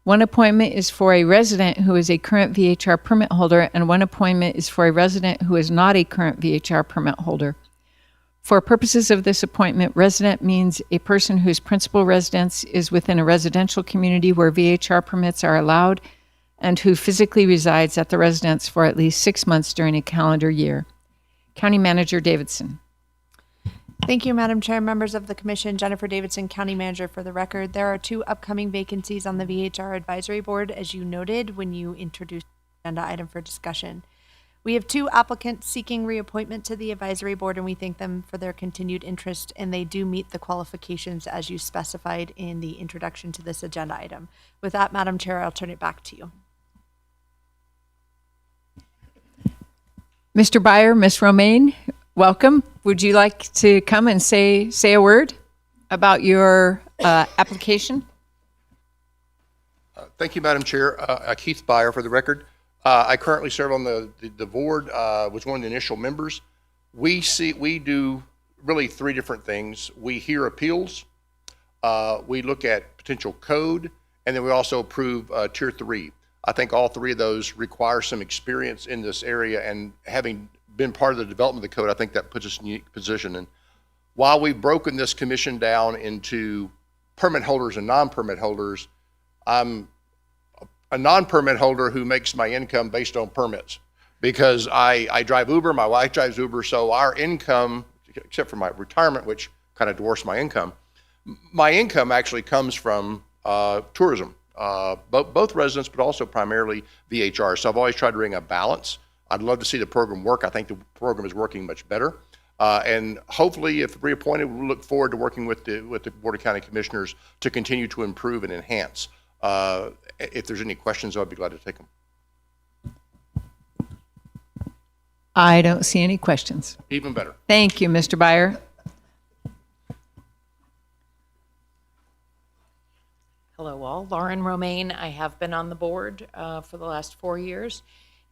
[SPEAKER 1] 1 appointment is for a resident who is a current VHR permit holder, and 1 appointment is for a resident who is not a current VHR permit holder. For purposes of this appointment, resident means a person whose principal residence is within a residential community where VHR permits are allowed and who physically resides at the residence for at least 6 months during a calendar year. County Manager Davidson.
[SPEAKER 8] Thank you, Madam Chair, members of the Commission. Jennifer Davidson, County Manager for the record. There are 2 upcoming vacancies on the VHR Advisory Board, as you noted when you introduced the agenda item for discussion. We have 2 applicants seeking reappointment to the advisory board, and we thank them for their continued interest, and they do meet the qualifications as you specified in the introduction to this agenda item. With that, Madam Chair, I'll turn it back to you.
[SPEAKER 1] Mr. Byer, Ms. Romaine, welcome. Would you like to come and say a word about your application?
[SPEAKER 18] Thank you, Madam Chair. Keith Byer for the record. I currently serve on the board, was one of the initial members. We do really 3 different things. We hear appeals, we look at potential code, and then we also approve Tier 3. I think all 3 of those require some experience in this area, and having been part of the development of the code, I think that puts us in a unique position. And while we've broken this commission down into permit holders and non-permit holders, I'm a non-permit holder who makes my income based on permits because I drive Uber, my wife drives Uber, so our income, except for my retirement, which kind of dwarfs my income actually comes from tourism, both residents, but also primarily VHR. So I've always tried to bring a balance. I'd love to see the program work. I think the program is working much better. And hopefully, if reappointed, we'll look forward to working with the Board of County Commissioners to continue to improve and enhance. If there's any questions, I'd be glad to take them.
[SPEAKER 1] I don't see any questions.
[SPEAKER 18] Even better.
[SPEAKER 1] Thank you, Mr. Byer.
[SPEAKER 19] Hello all, Lauren Romaine. I have been on the board for the last 4 years.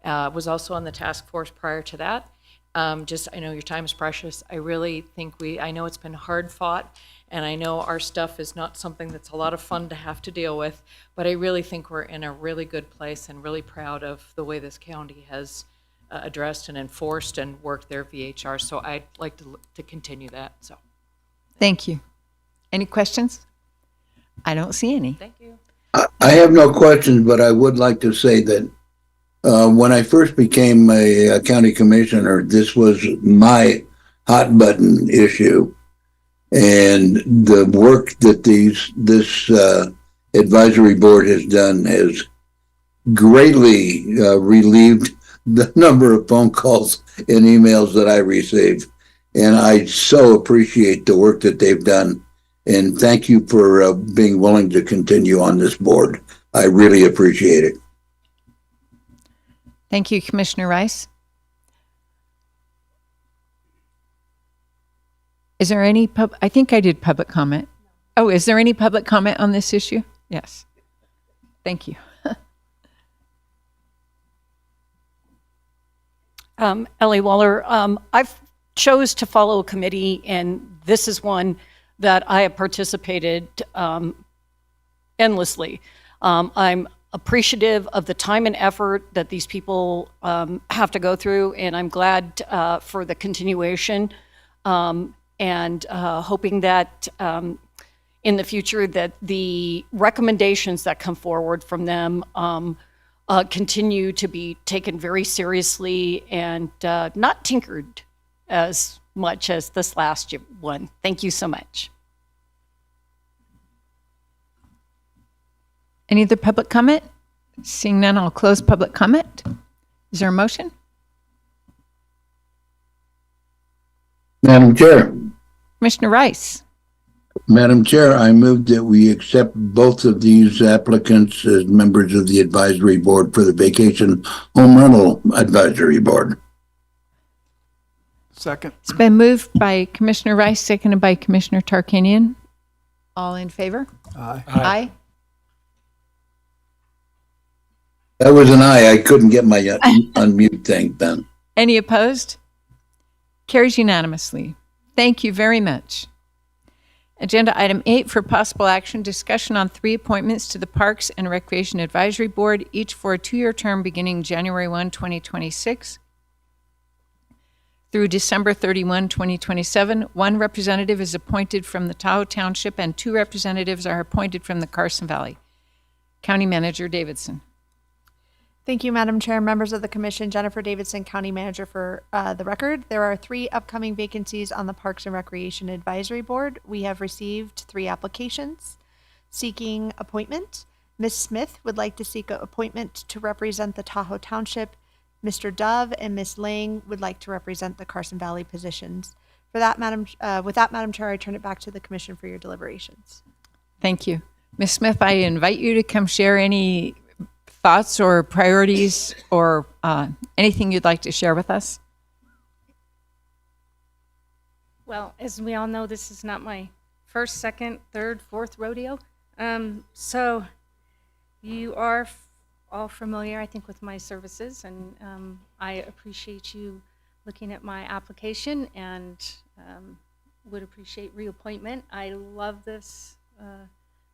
[SPEAKER 19] Was also on the task force prior to that. I know your time is precious. I really think I know it's been hard fought, and I know our stuff is not something that's a lot of fun to have to deal with, but I really think we're in a really good place and really proud of the way this county has addressed and enforced and worked their VHR. So I'd like to continue that. So,
[SPEAKER 1] thank you. Any questions? I don't see any.
[SPEAKER 19] Thank you.
[SPEAKER 2] I have no questions, but I would like to say that when I first became a county commissioner, this was my hot button issue. And the work that this advisory board has done has greatly relieved the number of phone calls and emails that I receive. And I so appreciate the work that they've done. And thank you for being willing to continue on this board. I really appreciate it.
[SPEAKER 1] Thank you, Commissioner Rice. Is there any I think I did public comment. Oh, is there any public comment on this issue? Yes. Thank you.
[SPEAKER 5] Ellie Waller, I've chose to follow a committee, and this is one that I have participated endlessly. I'm appreciative of the time and effort that these people have to go through, and I'm glad for the continuation, and hoping that in the future that the recommendations that come forward from them continue to be taken very seriously and not tinkered as much as this last one. Thank you so much.
[SPEAKER 1] Any other public comment? Seeing none, I'll close public comment. Is there a motion?
[SPEAKER 2] Madam Chair.
[SPEAKER 1] Commissioner Rice.
[SPEAKER 2] Madam Chair, I move that we accept both of these applicants as members of the advisory board for the Vacation Home Rental Advisory Board.
[SPEAKER 17] Second.
[SPEAKER 1] It's been moved by Commissioner Rice, seconded by Commissioner Tarkanian. All in favor?
[SPEAKER 17] Aye.
[SPEAKER 1] Aye.
[SPEAKER 2] That was an aye. I couldn't get my unmute thing done.
[SPEAKER 1] Any opposed? Carries unanimously. Thank you very much. Agenda item 8 for possible action, discussion on 3 appointments to the Parks and Recreation Advisory Board, each for a 2-year term beginning January 1, 2026 through December 31, 2027. 1 representative is appointed from the Tahoe Township and 2 representatives are appointed from the Carson Valley. County Manager Davidson.
[SPEAKER 8] Thank you, Madam Chair, members of the Commission. Jennifer Davidson, County Manager for the record. There are 3 upcoming vacancies on the Parks and Recreation Advisory Board. We have received 3 applications seeking appointment. Ms. Smith would like to seek an appointment to represent the Tahoe Township. Mr. Dove and Ms. Lang would like to represent the Carson Valley positions. For that, with that, Madam Chair, I turn it back to the Commission for your deliberations.
[SPEAKER 1] Thank you. Ms. Smith, I invite you to come share any thoughts or priorities or anything you'd like to share with us.
[SPEAKER 20] Well, as we all know, this is not my first, second, third, fourth rodeo. So you are all familiar, I think, with my services, and I appreciate you looking at my application and would appreciate reappointment. I love this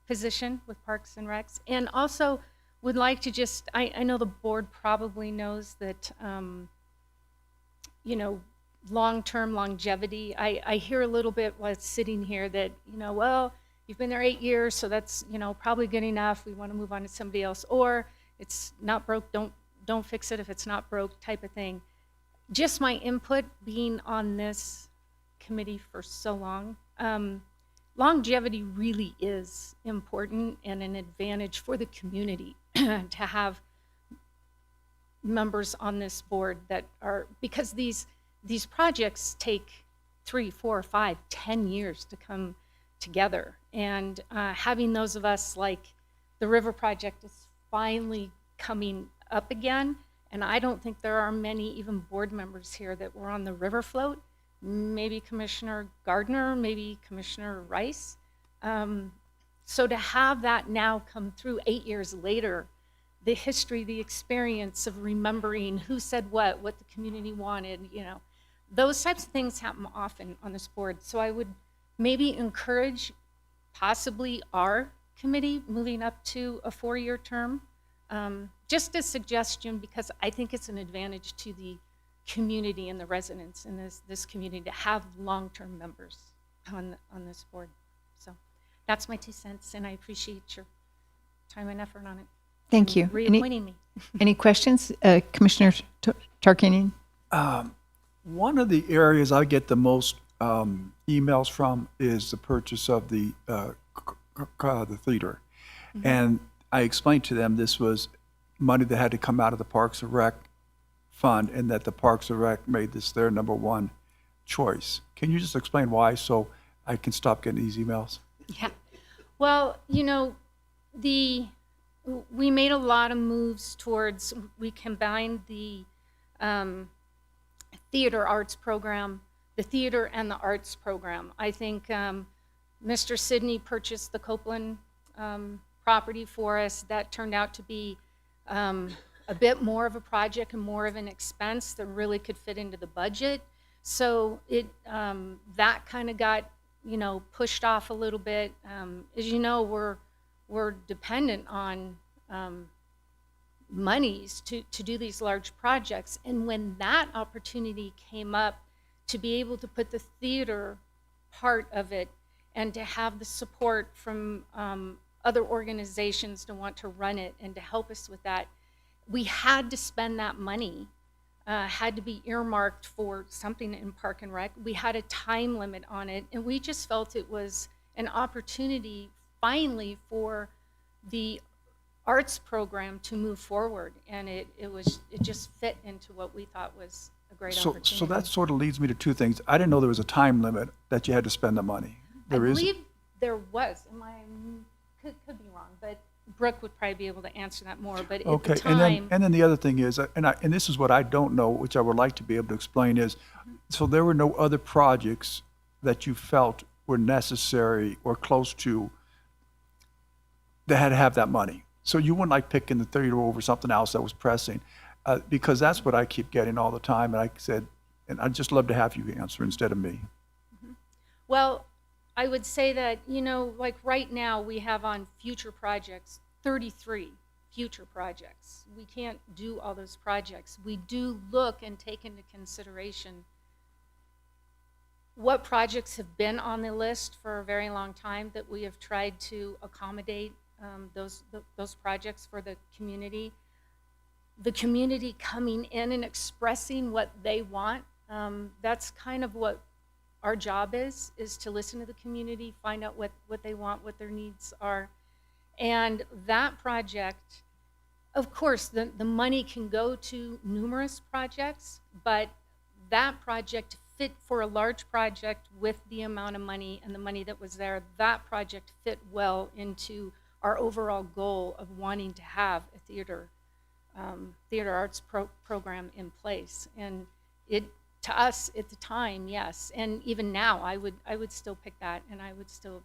[SPEAKER 20] position with Parks and Recs, and also would like to just, I know the board probably knows that, you know, long-term longevity, I hear a little bit while sitting here that, you know, well, you've been there 8 years, so that's, you know, probably good enough. We want to move on to somebody else. Or it's not broke, don't fix it if it's not broke type of thing. Just my input being on this committee for so long, longevity really is important and an advantage for the community to have members on this board that are, because these projects take 3, 4, 5, 10 years to come together. And having those of us, like the River Project is finally coming up again, and I don't think there are many even board members here that were on the river float. Maybe Commissioner Gardner, maybe Commissioner Rice. So to have that now come through 8 years later, the history, the experience of remembering who said what the community wanted, you know, those types of things happen often on this board. So I would maybe encourage possibly our committee moving up to a 4-year term. Just a suggestion, because I think it's an advantage to the community and the residents in this community to have long-term members on this board. So that's my 2 cents, and I appreciate your time and effort on it.
[SPEAKER 1] Thank you.
[SPEAKER 20] Reappointing me.
[SPEAKER 1] Any questions? Commissioner Tarkanian?
[SPEAKER 17] One of the areas I get the most emails from is the purchase of the theater. And I explained to them this was money that had to come out of the Parks and Rec fund, and that the Parks and Rec made this their number one choice. Can you just explain why, so I can stop getting these emails?
[SPEAKER 20] Yeah. Well, you know, we made a lot of moves towards, we combined the theater arts program, the theater and the arts program. I think Mr. Sidney purchased the Copeland property for us. That turned out to be a bit more of a project and more of an expense that really could fit into the budget. So it that kind of got, you know, pushed off a little bit. As you know, we're dependent on monies to do these large projects. And when that opportunity came up to be able to put the theater part of it and to have the support from other organizations to want to run it and to help us with that, we had to spend that money, had to be earmarked for something in Park and Rec. We had a time limit on it, and we just felt it was an opportunity finally for the arts program to move forward, and it just fit into what we thought was a great opportunity.
[SPEAKER 17] So that sort of leads me to two things. I didn't know there was a time limit that you had to spend the money.
[SPEAKER 20] I believe there was. Could be wrong, but Brooke would probably be able to answer that more. But at the time,
[SPEAKER 17] and then the other thing is, and this is what I don't know, which I would like to be able to explain is, so there were no other projects that you felt were necessary or close to that had to have that money. So you wouldn't like picking the theater over something else that was pressing, because that's what I keep getting all the time. And I said, and I'd just love to have you answer instead of me.
[SPEAKER 20] well, I would say that, you know, like right now we have on future projects 33 future projects. We can't do all those projects. We do look and take into consideration what projects have been on the list for a very long time that we have tried to accommodate those projects for the community. The community coming in and expressing what they want, that's kind of what our job is to listen to the community, find out what they want, what their needs are. And that project, of course, the money can go to numerous projects, but that project fit for a large project with the amount of money and the money that was there. That project fit well into our overall goal of wanting to have a theater arts program in place. And it, to us at the time, yes, and even now, I would still pick that, and I would still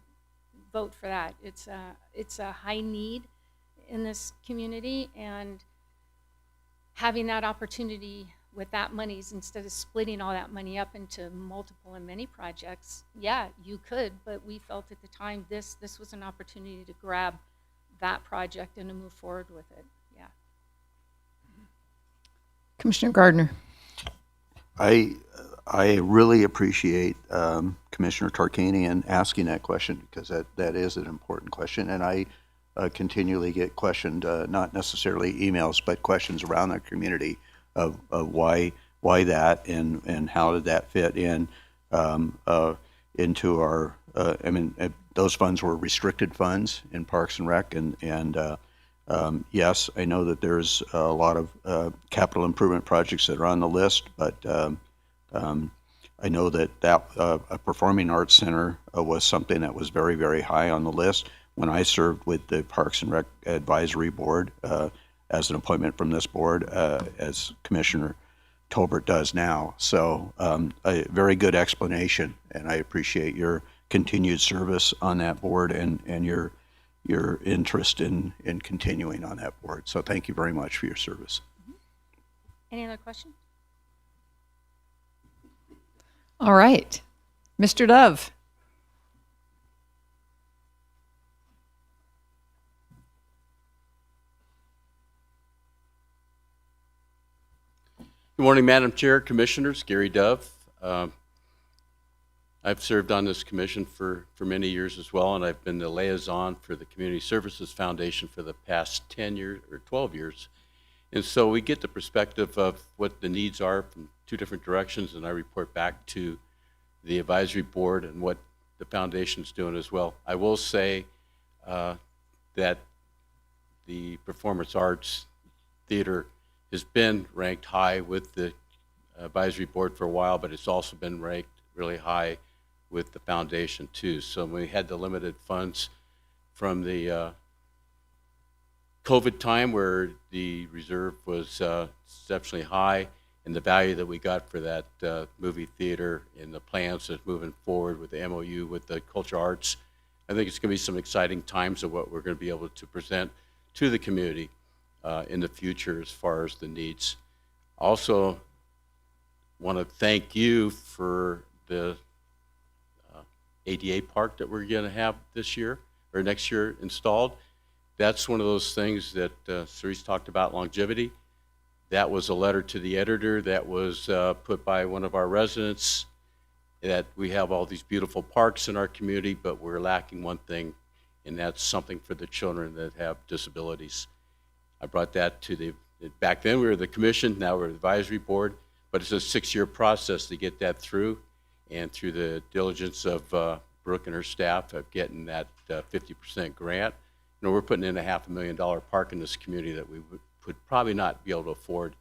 [SPEAKER 20] vote for that. It's a high need in this community, and having that opportunity with that money, instead of splitting all that money up into multiple and many projects, yeah, you could, but we felt at the time this was an opportunity to grab that project and to move forward with it. Yeah.
[SPEAKER 1] Commissioner Gardner.
[SPEAKER 3] I really appreciate Commissioner Tarkanian asking that question, because that is an important question, and I continually get questioned, not necessarily emails, but questions around the community of why that and how did that fit in into our. I mean, those funds were restricted funds in Parks and Rec, and yes, I know that there's a lot of capital improvement projects that are on the list, but I know that a performing arts center was something that was very, very high on the list when I served with the Parks and Rec Advisory Board as an appointment from this board, as Commissioner Tolbert does now. So a very good explanation, and I appreciate your continued service on that board and your interest in continuing on that board. So thank you very much for your service.
[SPEAKER 20] Any other questions?
[SPEAKER 1] All right. Mr. Dove.
[SPEAKER 21] Good morning, Madam Chair, Commissioners. Gary Dove. I've served on this commission for many years as well, and I've been the liaison for the Community Services Foundation for the past 10 years or 12 years. And so we get the perspective of what the needs are from two different directions, and I report back to the advisory board and what the foundation's doing as well. I will say that the performance arts, theater has been ranked high with the advisory board for a while, but it's also been ranked really high with the foundation too. So when we had the limited funds from the COVID time where the reserve was exceptionally high, and the value that we got for that movie theater and the plans that's moving forward with the MOU with the culture arts, I think it's going to be some exciting times of what we're going to be able to present to the community in the future as far as the needs. Also, want to thank you for the ADA park that we're going to have this year or next year installed. That's one of those things that Cerise talked about, longevity. That was a letter to the editor that was put by one of our residents, that we have all these beautiful parks in our community, but we're lacking one thing, and that's something for the children that have disabilities. I brought that to back then we were the commission, now we're the advisory board, but it's a 6-year process to get that through, and through the diligence of Brooke and her staff of getting that 50% grant. You know, we're putting in a $500,000 park in this community that we would probably not be able to afford,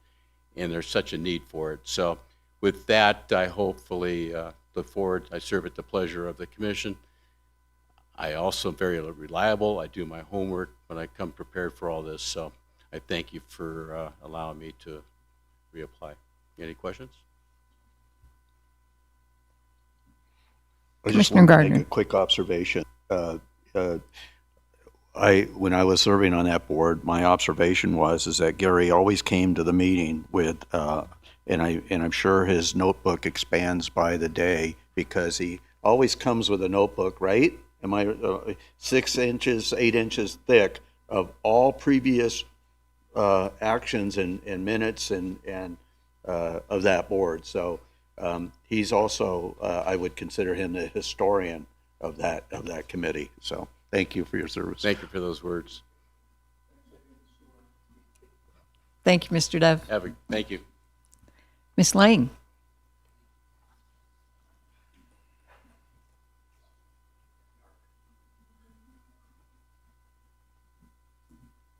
[SPEAKER 21] and there's such a need for it. So with that, I hopefully look forward. I serve at the pleasure of the commission. I also am very reliable. I do my homework when I come prepared for all this. So I thank you for allowing me to reapply. Any questions?
[SPEAKER 3] I just
[SPEAKER 1] Commissioner
[SPEAKER 3] want to
[SPEAKER 1] Gardner.
[SPEAKER 3] make a quick observation. When I was serving on that board, my observation is that Gary always came to the meeting with, and I'm sure his notebook expands by the day because he always comes with a notebook, right? Am I 6 inches, 8 inches thick of all previous actions and minutes and of that board. So he's also, I would consider him the historian of that committee. So thank you for your service.
[SPEAKER 21] Thank you for those words.
[SPEAKER 1] Thank you, Mr. Dove.
[SPEAKER 21] Thank you.
[SPEAKER 1] Ms. Lang.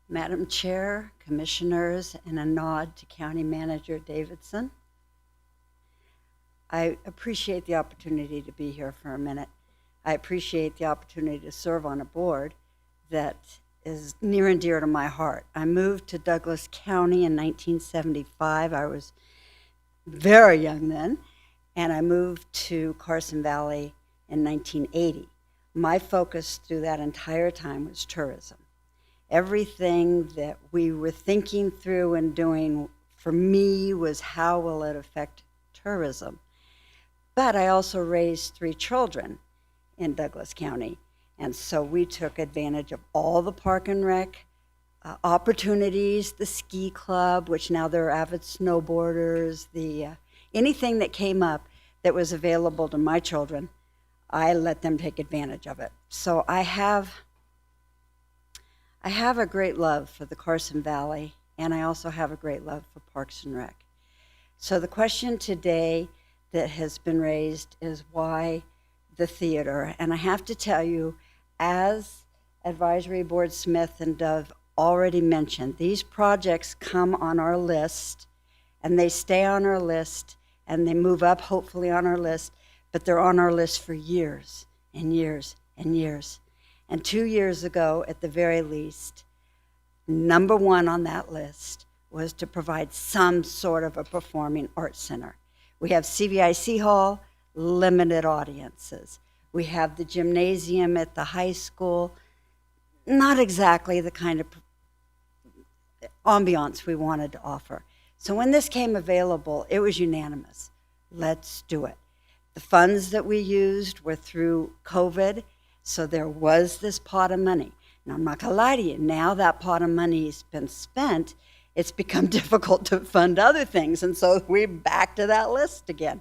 [SPEAKER 6] Madam Chair, Commissioners, and a nod to County Manager Davidson. I appreciate the opportunity to be here for a minute. I appreciate the opportunity to serve on a board that is near and dear to my heart. I moved to Douglas County in 1975. I was very young then, and I moved to Carson Valley in 1980. My focus through that entire time was tourism. Everything that we were thinking through and doing for me was how will it affect tourism. But I also raised 3 children in Douglas County, and so we took advantage of all the park and rec opportunities, the ski club, which now they're avid snowboarders, anything that came up that was available to my children, I let them take advantage of it. So I have a great love for the Carson Valley, and I also have a great love for Parks and Rec. So the question today that has been raised is why the theater? And I have to tell you, as Advisory Board Smith and Dove already mentioned, these projects come on our list, and they stay on our list, and they move up hopefully on our list, but they're on our list for years and years and years. And 2 years ago, at the very least, number 1 on that list was to provide some sort of a performing arts center. We have CVIC Hall, limited audiences. We have the gymnasium at the high school, not exactly the kind of ambiance we wanted to offer. So when this came available, it was unanimous. Let's do it. The funds that we used were through COVID, so there was this pot of money. Now, I'm not gonna lie to you, now that pot of money's been spent, it's become difficult to fund other things, and so we're back to that list again.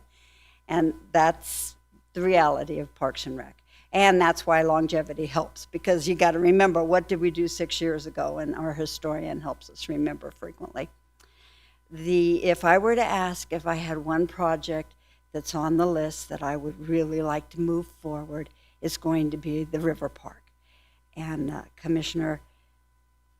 [SPEAKER 6] And that's the reality of Parks and Rec. And that's why longevity helps, because you gotta remember, what did we do 6 years ago? And our historian helps us remember frequently. If I were to ask if I had one project that's on the list that I would really like to move forward, it's going to be the River Park. And Commissioner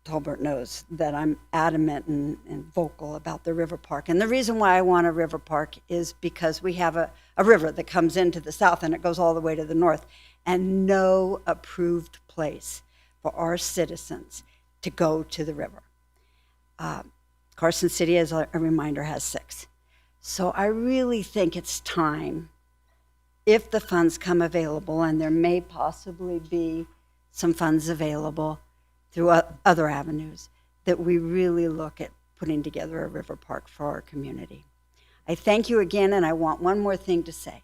[SPEAKER 6] Tolbert knows that I'm adamant and vocal about the river park. And the reason why I want a river park is because we have a river that comes into the south and it goes all the way to the north, and no approved place for our citizens to go to the river. Carson City, as a reminder, has 6. So I really think it's time, if the funds come available, and there may possibly be some funds available through other avenues, that we really look at putting together a river park for our community. I thank you again, and I want one more thing to say.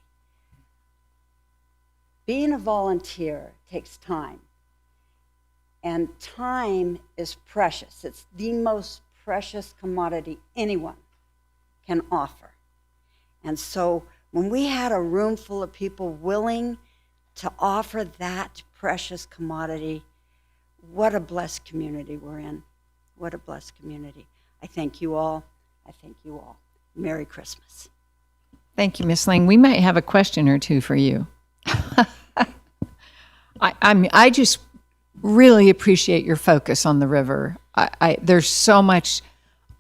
[SPEAKER 6] Being a volunteer takes time, and time is precious. It's the most precious commodity anyone can offer. And so when we had a room full of people willing to offer that precious commodity, what a blessed community we're in. What a blessed community. I thank you all. I thank you all. Merry Christmas.
[SPEAKER 1] Thank you, Ms. Lang. We might have a question or two for you. I just really appreciate your focus on the river. There's so much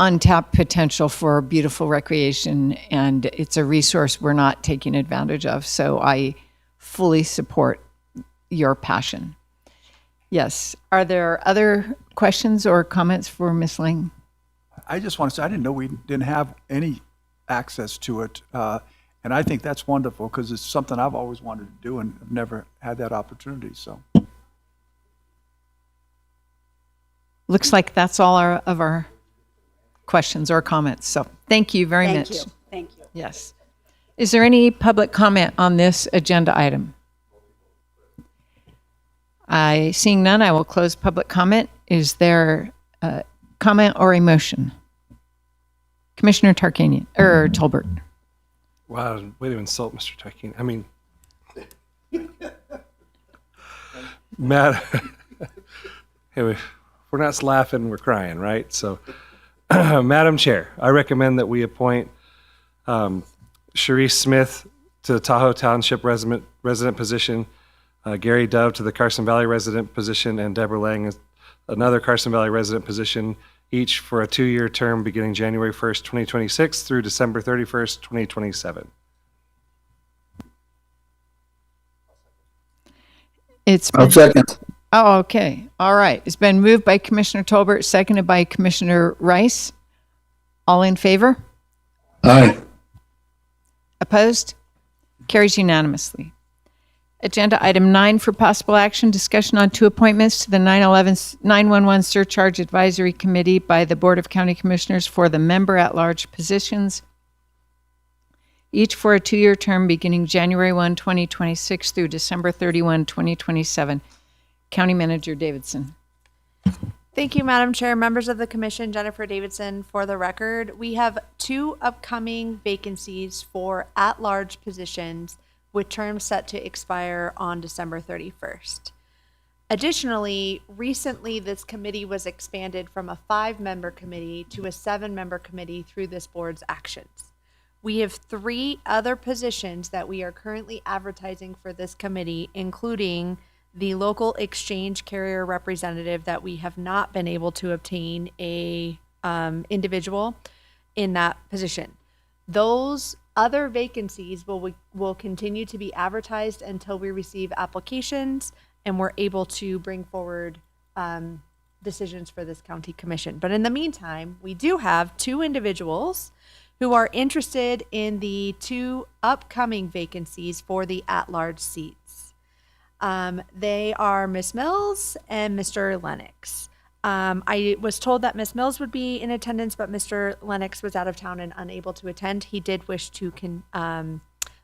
[SPEAKER 1] untapped potential for beautiful recreation, and it's a resource we're not taking advantage of. So I fully support your passion. Yes. Are there other questions or comments for Ms. Lang?
[SPEAKER 17] I just want to say, I didn't know we didn't have any access to it. And I think that's wonderful because it's something I've always wanted to do and have never had that opportunity. So
[SPEAKER 1] Looks like that's all of our questions or comments. So thank you very much.
[SPEAKER 6] Thank you. Thank you.
[SPEAKER 1] Yes. Is there any public comment on this agenda item? Seeing none, I will close public comment. Is there a comment or a motion? Commissioner Tarkanian, or Tolbert.
[SPEAKER 7] Wow, way to insult Mr. Tarkanian. I mean, Matt, hey, we're not laughing, we're crying, right? So, Madam Chair, I recommend that we appoint Sharice Smith to the Tahoe Township resident position, Gary Dove to the Carson Valley resident position, and Deborah Lang as another Carson Valley resident position, each for a 2-year term beginning January 1st, 2026 through December 31st, 2027.
[SPEAKER 2] I'll second.
[SPEAKER 1] Oh, okay. All right. It's been moved by Commissioner Tolbert, seconded by Commissioner Rice. All in favor?
[SPEAKER 2] Aye.
[SPEAKER 1] Opposed? Carries unanimously. Agenda item 9 for possible action, discussion on 2 appointments to the 911 Surcharge Advisory Committee by the Board of County Commissioners for the member-at-large positions, each for a 2-year term beginning January 1, 2026 through December 31, 2027. County Manager Davidson.
[SPEAKER 8] Thank you, Madam Chair. Members of the Commission, Jennifer Davidson for the record. We have 2 upcoming vacancies for at-large positions with terms set to expire on December 31st. Additionally, recently this committee was expanded from a 5-member committee to a 7-member committee through this board's actions. We have 3 other positions that we are currently advertising for this committee, including the local exchange carrier representative that we have not been able to obtain a individual in that position. Those other vacancies will continue to be advertised until we receive applications and we're able to bring forward decisions for this county commission. But in the meantime, we do have 2 individuals who are interested in the 2 upcoming vacancies for the at-large seats. They are Ms. Mills and Mr. Lennox. I was told that Ms. Mills would be in attendance, but Mr. Lennox was out of town and unable to attend. He did wish to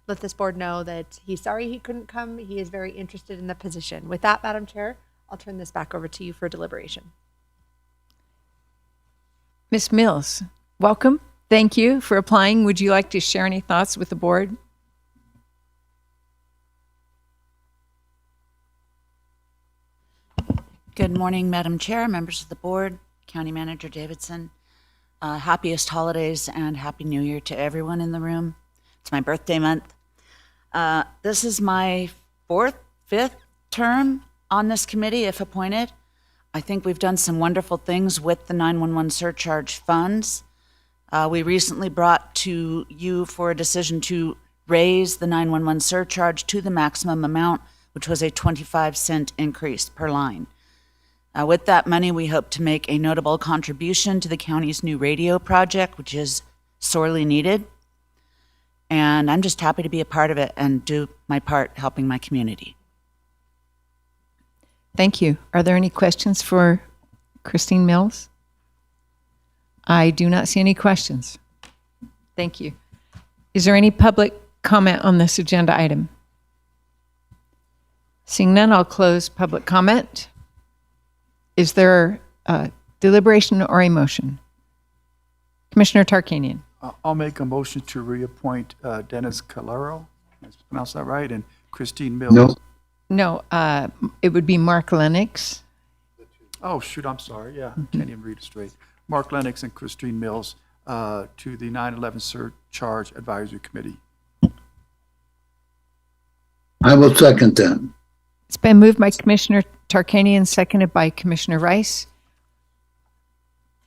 [SPEAKER 8] let this board know that he's sorry he couldn't come. He is very interested in the position. With that, Madam Chair, I'll turn this back over to you for deliberation.
[SPEAKER 1] Ms. Mills, welcome. Thank you for applying. Would you like to share any thoughts with the board?
[SPEAKER 16] Good morning, Madam Chair, members of the board, County Manager Davidson. Happiest holidays and Happy New Year to everyone in the room. It's my birthday month. This is my 4th, 5th term on this committee, if appointed. I think we've done some wonderful things with the 911 surcharge funds. We recently brought to you for a decision to raise the 911 surcharge to the maximum amount, which was a 25-cent increase per line. With that money, we hope to make a notable contribution to the county's new radio project, which is sorely needed. And I'm just happy to be a part of it and do my part helping my community.
[SPEAKER 1] Thank you. Are there any questions for Christine Mills? I do not see any questions. Thank you. Is there any public comment on this agenda item? Seeing none, I'll close public comment. Is there a deliberation or a motion? Commissioner Tarkanian.
[SPEAKER 17] I'll make a motion to reappoint Dennis Calero, did I pronounce that right, and Christine Mills.
[SPEAKER 2] No.
[SPEAKER 1] No, it would be Mark Lennox.
[SPEAKER 17] Oh, shoot, I'm sorry, yeah, can't even read it straight. Mark Lennox and Christine Mills to the 9/11 Surcharge Advisory Committee.
[SPEAKER 2] I will second that.
[SPEAKER 1] It's been moved by Commissioner Tarkanian, seconded by Commissioner Rice,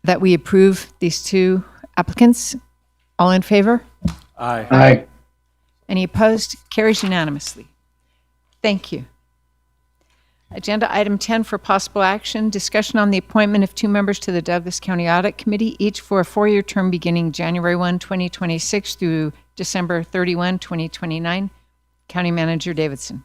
[SPEAKER 1] that we approve these two applicants. All in favor?
[SPEAKER 7] Aye.
[SPEAKER 2] Aye.
[SPEAKER 1] Any opposed? Carries unanimously. Thank you. Agenda item 10 for possible action, discussion on the appointment of 2 members to the Douglas County Audit Committee, each for a 4-year term beginning January 1, 2026 through December 31, 2029. County Manager Davidson.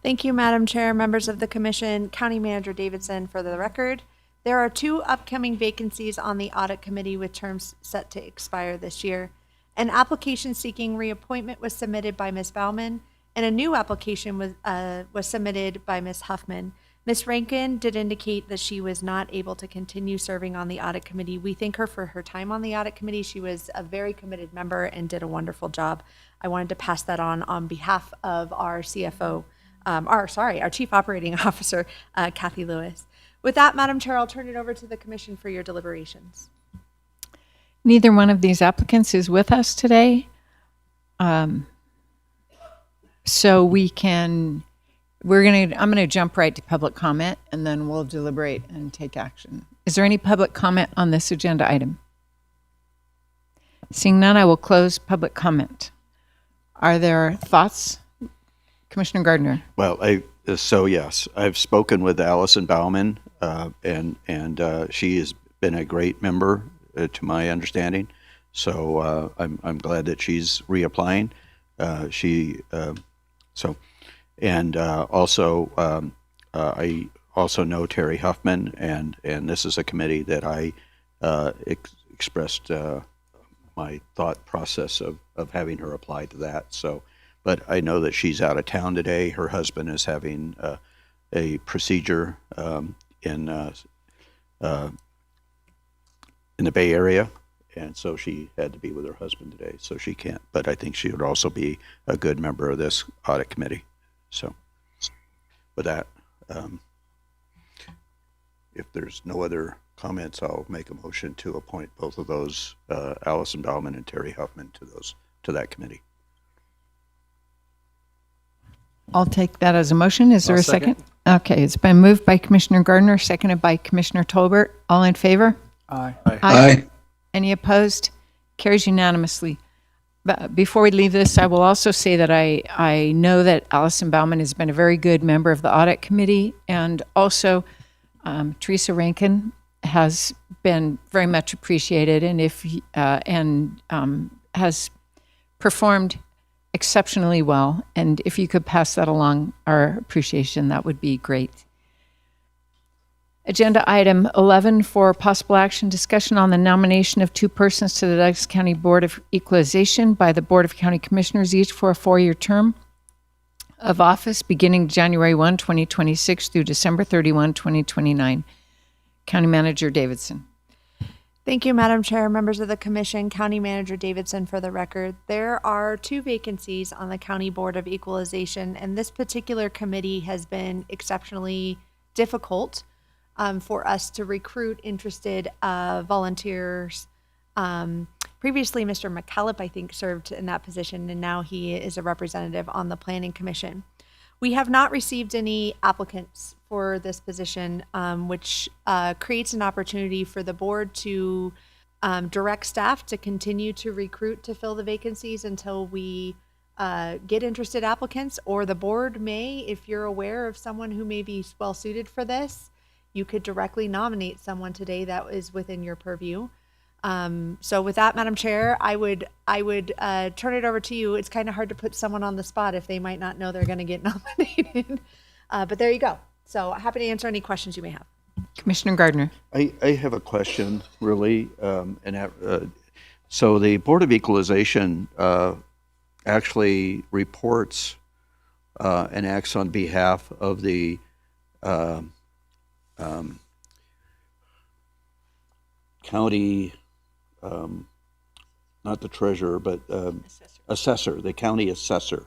[SPEAKER 8] Thank you, Madam Chair, members of the Commission, County Manager Davidson. For the record, there are 2 upcoming vacancies on the Audit Committee with terms set to expire this year. An application seeking reappointment was submitted by Ms. Bauman, and a new application was submitted by Ms. Huffman. Ms. Rankin did indicate that she was not able to continue serving on the Audit Committee. We thank her for her time on the Audit Committee. She was a very committed member and did a wonderful job. I wanted to pass that on behalf of our CFO, our Chief Operating Officer, Kathy Lewis. With that, Madam Chair, I'll turn it over to the Commission for your deliberations.
[SPEAKER 1] Neither one of these applicants is with us today. So I'm going to jump right to public comment, and then we'll deliberate and take action. Is there any public comment on this agenda item? Seeing none, I will close public comment. Are there thoughts? Commissioner Gardner.
[SPEAKER 3] Well, yes, I've spoken with Allison Bauman, and she has been a great member, to my understanding. So I'm glad that she's reapplying. I also know Terry Huffman, and this is a committee that I expressed my thought process of having her apply to that. So, but I know that she's out of town today. Her husband is having a procedure in the Bay Area, and so she had to be with her husband today, so she can't. But I think she would also be a good member of this audit committee. So with that, if there's no other comments, I'll make a motion to appoint both of those, Allison Bauman and Terry Huffman, to that committee.
[SPEAKER 1] I'll take that as a motion. Is there
[SPEAKER 7] I'll
[SPEAKER 1] a second?
[SPEAKER 7] second.
[SPEAKER 1] Okay, it's been moved by Commissioner Gardner, seconded by Commissioner Tolbert. All in favor?
[SPEAKER 17] Aye.
[SPEAKER 2] Aye.
[SPEAKER 1] Any opposed? Carries unanimously. But before we leave this, I will also say that I know that Allison Bauman has been a very good member of the Audit Committee, and also Teresa Rankin has been very much appreciated, and has performed exceptionally well. And if you could pass that along, our appreciation, that would be great. Agenda item 11 for possible action, discussion on the nomination of 2 persons to the Douglas County Board of Equalization by the Board of County Commissioners, each for a 4-year term of office beginning January 1, 2026 through December 31, 2029. County Manager Davidson.
[SPEAKER 8] Thank you, Madam Chair, members of the Commission, County Manager Davidson. For the record, there are 2 vacancies on the County Board of Equalization, and this particular committee has been exceptionally difficult for us to recruit interested volunteers. Previously, Mr. McCallop, I think, served in that position, and now he is a representative on the Planning Commission. We have not received any applicants for this position, which creates an opportunity for the board to direct staff to continue to recruit to fill the vacancies until we get interested applicants, or the board may, if you're aware of someone who may be well suited for this, you could directly nominate someone today that is within your purview. So with that, Madam Chair, I would turn it over to you. It's kind of hard to put someone on the spot if they might not know they're going to get nominated. But there you go. So happy to answer any questions you may have.
[SPEAKER 1] Commissioner Gardner.
[SPEAKER 3] I have a question, really, so the Board of Equalization actually reports and acts on behalf of the county, not the treasurer, but assessor, the county assessor.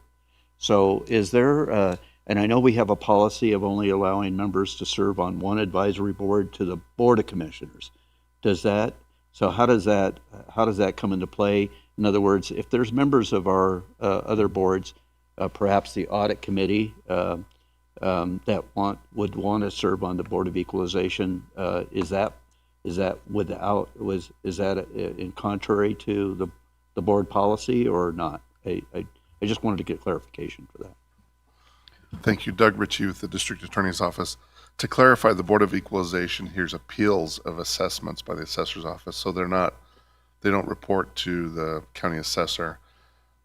[SPEAKER 3] So is there, and I know we have a policy of only allowing members to serve on one advisory board to the Board of Commissioners. So how does that come into play? In other words, if there's members of our other boards, perhaps the audit committee that would want to serve on the Board of Equalization, is that in contrary to the board policy or not? I just wanted to get clarification for that.
[SPEAKER 18] Thank you. Doug Ritchie with the District Attorney's Office. To clarify, the Board of Equalization hears appeals of assessments by the Assessor's Office, so they don't report to the county assessor.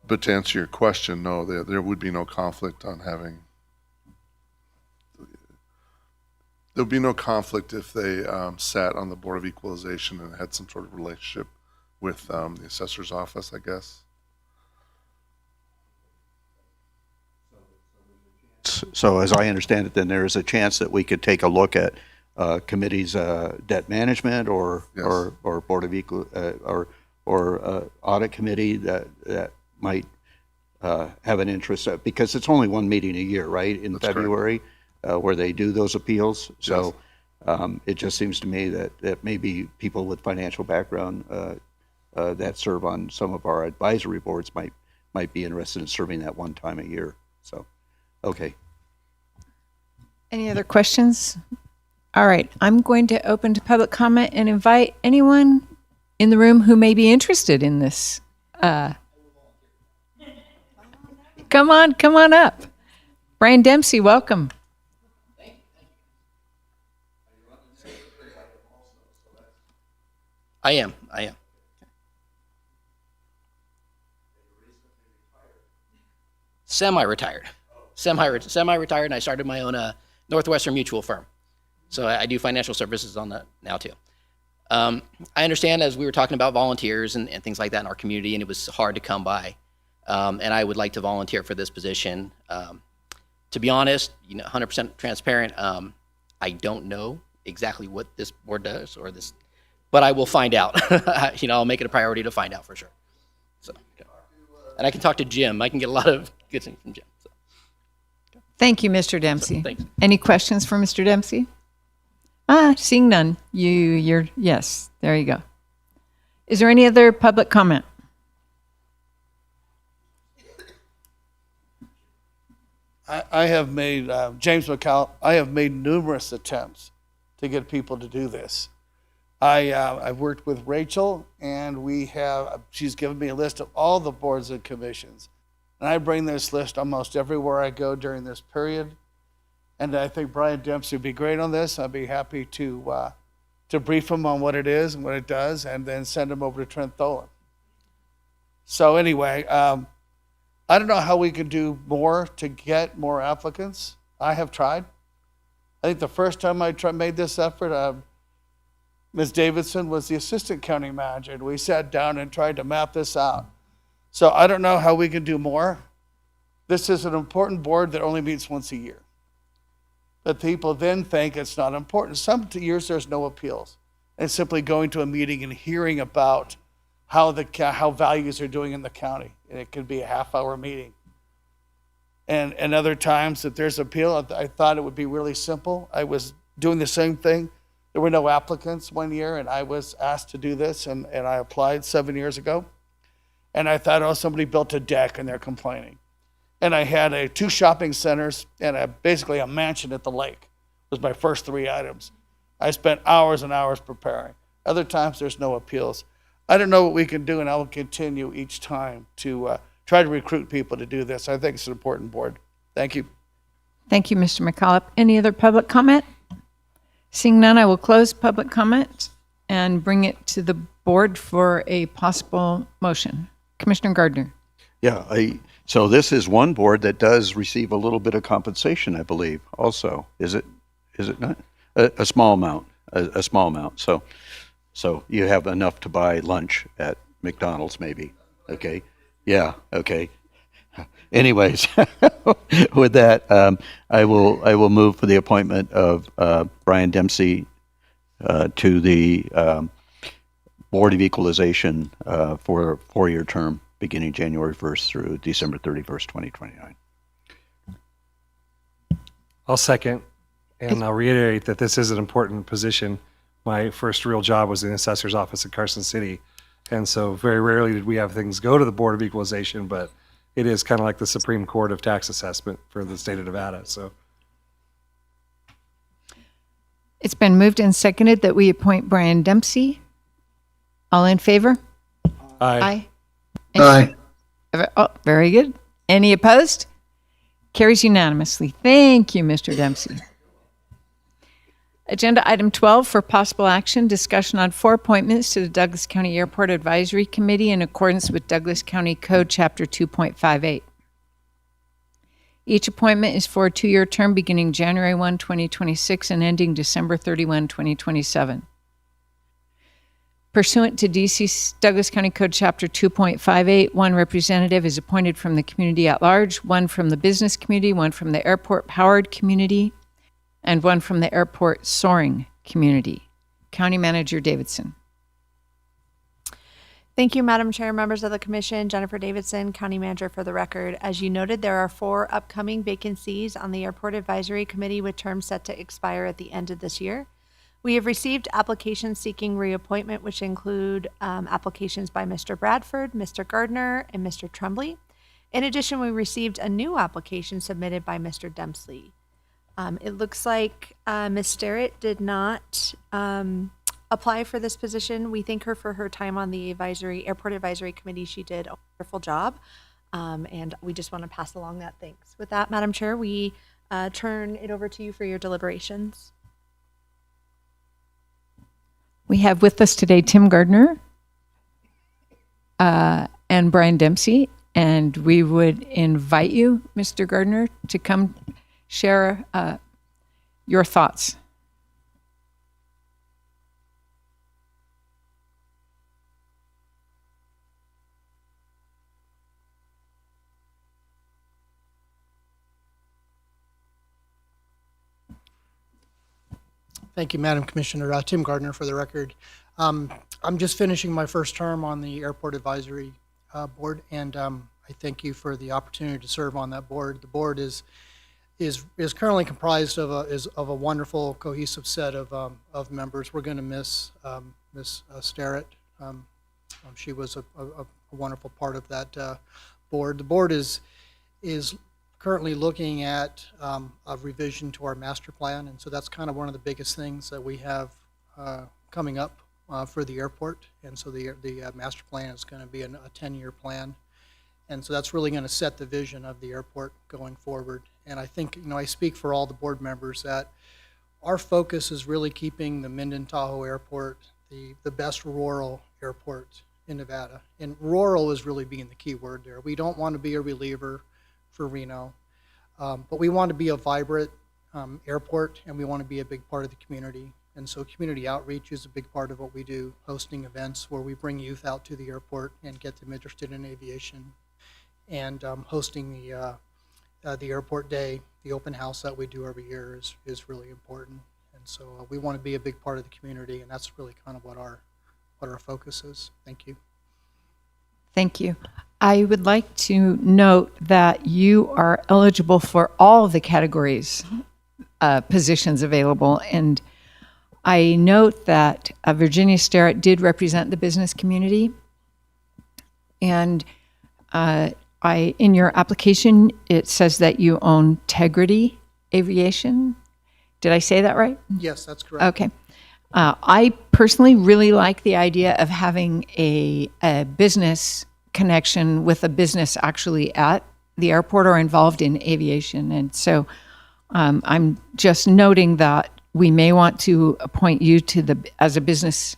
[SPEAKER 18] But to answer your question, no, there would be no conflict on having. There would be no conflict if they sat on the Board of Equalization and had some sort of relationship with the Assessor's Office, I guess.
[SPEAKER 3] So as I understand it, then there is a chance that we could take a look at committees, debt management or Board of or audit committee that might have an interest, because it's only one meeting a year, right, in February, where they do those appeals. So it just seems to me that maybe people with financial background that serve on some of our advisory boards might be interested in serving that one time a year. So, okay.
[SPEAKER 1] Any other questions? All right, I'm going to open to public comment and invite anyone in the room who may be interested in this. Come on up. Brian Dempsey, welcome.
[SPEAKER 4] I am. Semi-retired, and I started my own Northwestern Mutual firm. So I do financial services on that now too. I understand, as we were talking about volunteers and things like that in our community, and it was hard to come by. And I would like to volunteer for this position. To be honest, 100% transparent, I don't know exactly what this board does but I will find out. I'll make it a priority to find out for sure. So, and I can talk to Jim. I can get a lot of good things from Jim. So.
[SPEAKER 1] Thank you, Mr. Dempsey.
[SPEAKER 4] Thanks.
[SPEAKER 1] Any questions for Mr. Dempsey? Seeing none. Yes, there you go. Is there any other public comment?
[SPEAKER 13] I have made, James McCall, I have made numerous attempts to get people to do this. I've worked with Rachel, and she's given me a list of all the boards and commissions. And I bring this list almost everywhere I go during this period. And I think Brian Dempsey would be great on this. I'd be happy to brief him on what it is and what it does, and then send him over to Trent Tholen. So anyway, I don't know how we can do more to get more applicants. I have tried. I think the first time I made this effort, Ms. Davidson was the assistant county manager, and we sat down and tried to map this out. So I don't know how we can do more. This is an important board that only meets once a year. But people then think it's not important. Some years there's no appeals. It's simply going to a meeting and hearing about how values are doing in the county. And it could be a half-hour meeting. And other times that there's appeal, I thought it would be really simple. I was doing the same thing. There were no applicants one year, and I was asked to do this, and I applied 7 years ago. And I thought, somebody built a deck and they're complaining. And I had 2 shopping centers and basically a mansion at the lake was my first 3 items. I spent hours and hours preparing. Other times there's no appeals. I don't know what we can do, and I will continue each time to try to recruit people to do this. I think it's an important board. Thank you.
[SPEAKER 1] Thank you, Mr. McCallop. Any other public comment? Seeing none, I will close public comment and bring it to the board for a possible motion. Commissioner Gardner.
[SPEAKER 3] Yeah, so this is one board that does receive a little bit of compensation, I believe, also. Is it not? A small amount, a small amount. So you have enough to buy lunch at McDonald's, maybe. Okay. Yeah. Okay. Anyways, with that, I will move for the appointment of Brian Dempsey to the Board of Equalization for a 4-year term beginning January 1st through December 31st, 2029.
[SPEAKER 7] I'll second, and I'll reiterate that this is an important position. My first real job was in the assessor's office in Carson City, and so very rarely did we have things go to the Board of Equalization, but it is kind of like the Supreme Court of tax assessment for the state of Nevada. So
[SPEAKER 1] It's been moved and seconded that we appoint Brian Dempsey. All in favor?
[SPEAKER 7] Aye.
[SPEAKER 2] Aye.
[SPEAKER 1] Oh, very good. Any opposed? Carries unanimously. Thank you, Mr. Dempsey. Agenda item 12 for possible action, discussion on 4 appointments to the Douglas County Airport Advisory Committee in accordance with Douglas County Code Chapter 2.58. Each appointment is for a 2-year term beginning January 1, 2026 and ending December 31, 2027. Pursuant to DC Douglas County Code Chapter 2.58, 1 representative is appointed from the community at large, 1 from the business community, 1 from the airport-powered community, and 1 from the airport soaring community. County Manager Davidson.
[SPEAKER 8] Thank you, Madam Chair, members of the Commission. Jennifer Davidson, County Manager for the record. As you noted, there are 4 upcoming vacancies on the Airport Advisory Committee with terms set to expire at the end of this year. We have received applications seeking reappointment, which include applications by Mr. Bradford, Mr. Gardner, and Mr. Tremblay. In addition, we received a new application submitted by Mr. Dempsey. It looks like Ms. Sterrett did not apply for this position. We thank her for her time on the Airport Advisory Committee. She did a wonderful job, and we just want to pass along that thanks. With that, Madam Chair, we turn it over to you for your deliberations.
[SPEAKER 1] We have with us today Tim Gardner and Brian Dempsey, and we would invite you, Mr. Gardner, to come share your thoughts.
[SPEAKER 9] Thank you, Madam Commissioner. Tim Gardner for the record. I'm just finishing my first term on the Airport Advisory Board, and I thank you for the opportunity to serve on that board. The board is currently comprised of a wonderful, cohesive set of members. We're going to miss Ms. Sterrett. She was a wonderful part of that board. The board is currently looking at a revision to our master plan, and so that's kind of one of the biggest things that we have coming up for the airport. And so the master plan is going to be a 10-year plan, and so that's really going to set the vision of the airport going forward. And I think, I speak for all the board members that our focus is really keeping the Minden-Tahoe Airport the best rural airport in Nevada, and rural is really being the key word there. We don't want to be a reliever for Reno, but we want to be a vibrant airport, and we want to be a big part of the community. And so community outreach is a big part of what we do, hosting events where we bring youth out to the airport and get them interested in aviation, and hosting the airport day, the open house that we do every year is really important. And so we want to be a big part of the community, and that's really kind of what our focus is. Thank you.
[SPEAKER 1] Thank you. I would like to note that you are eligible for all of the categories positions available, and I note that Virginia Sterrett did represent the business community, and in your application it says that you own Tegrity Aviation, Did I say that right?
[SPEAKER 9] Yes, that's correct.
[SPEAKER 1] Okay. I personally really like the idea of having a business connection with a business actually at the airport or involved in aviation. And so I'm just noting that we may want to appoint you as a business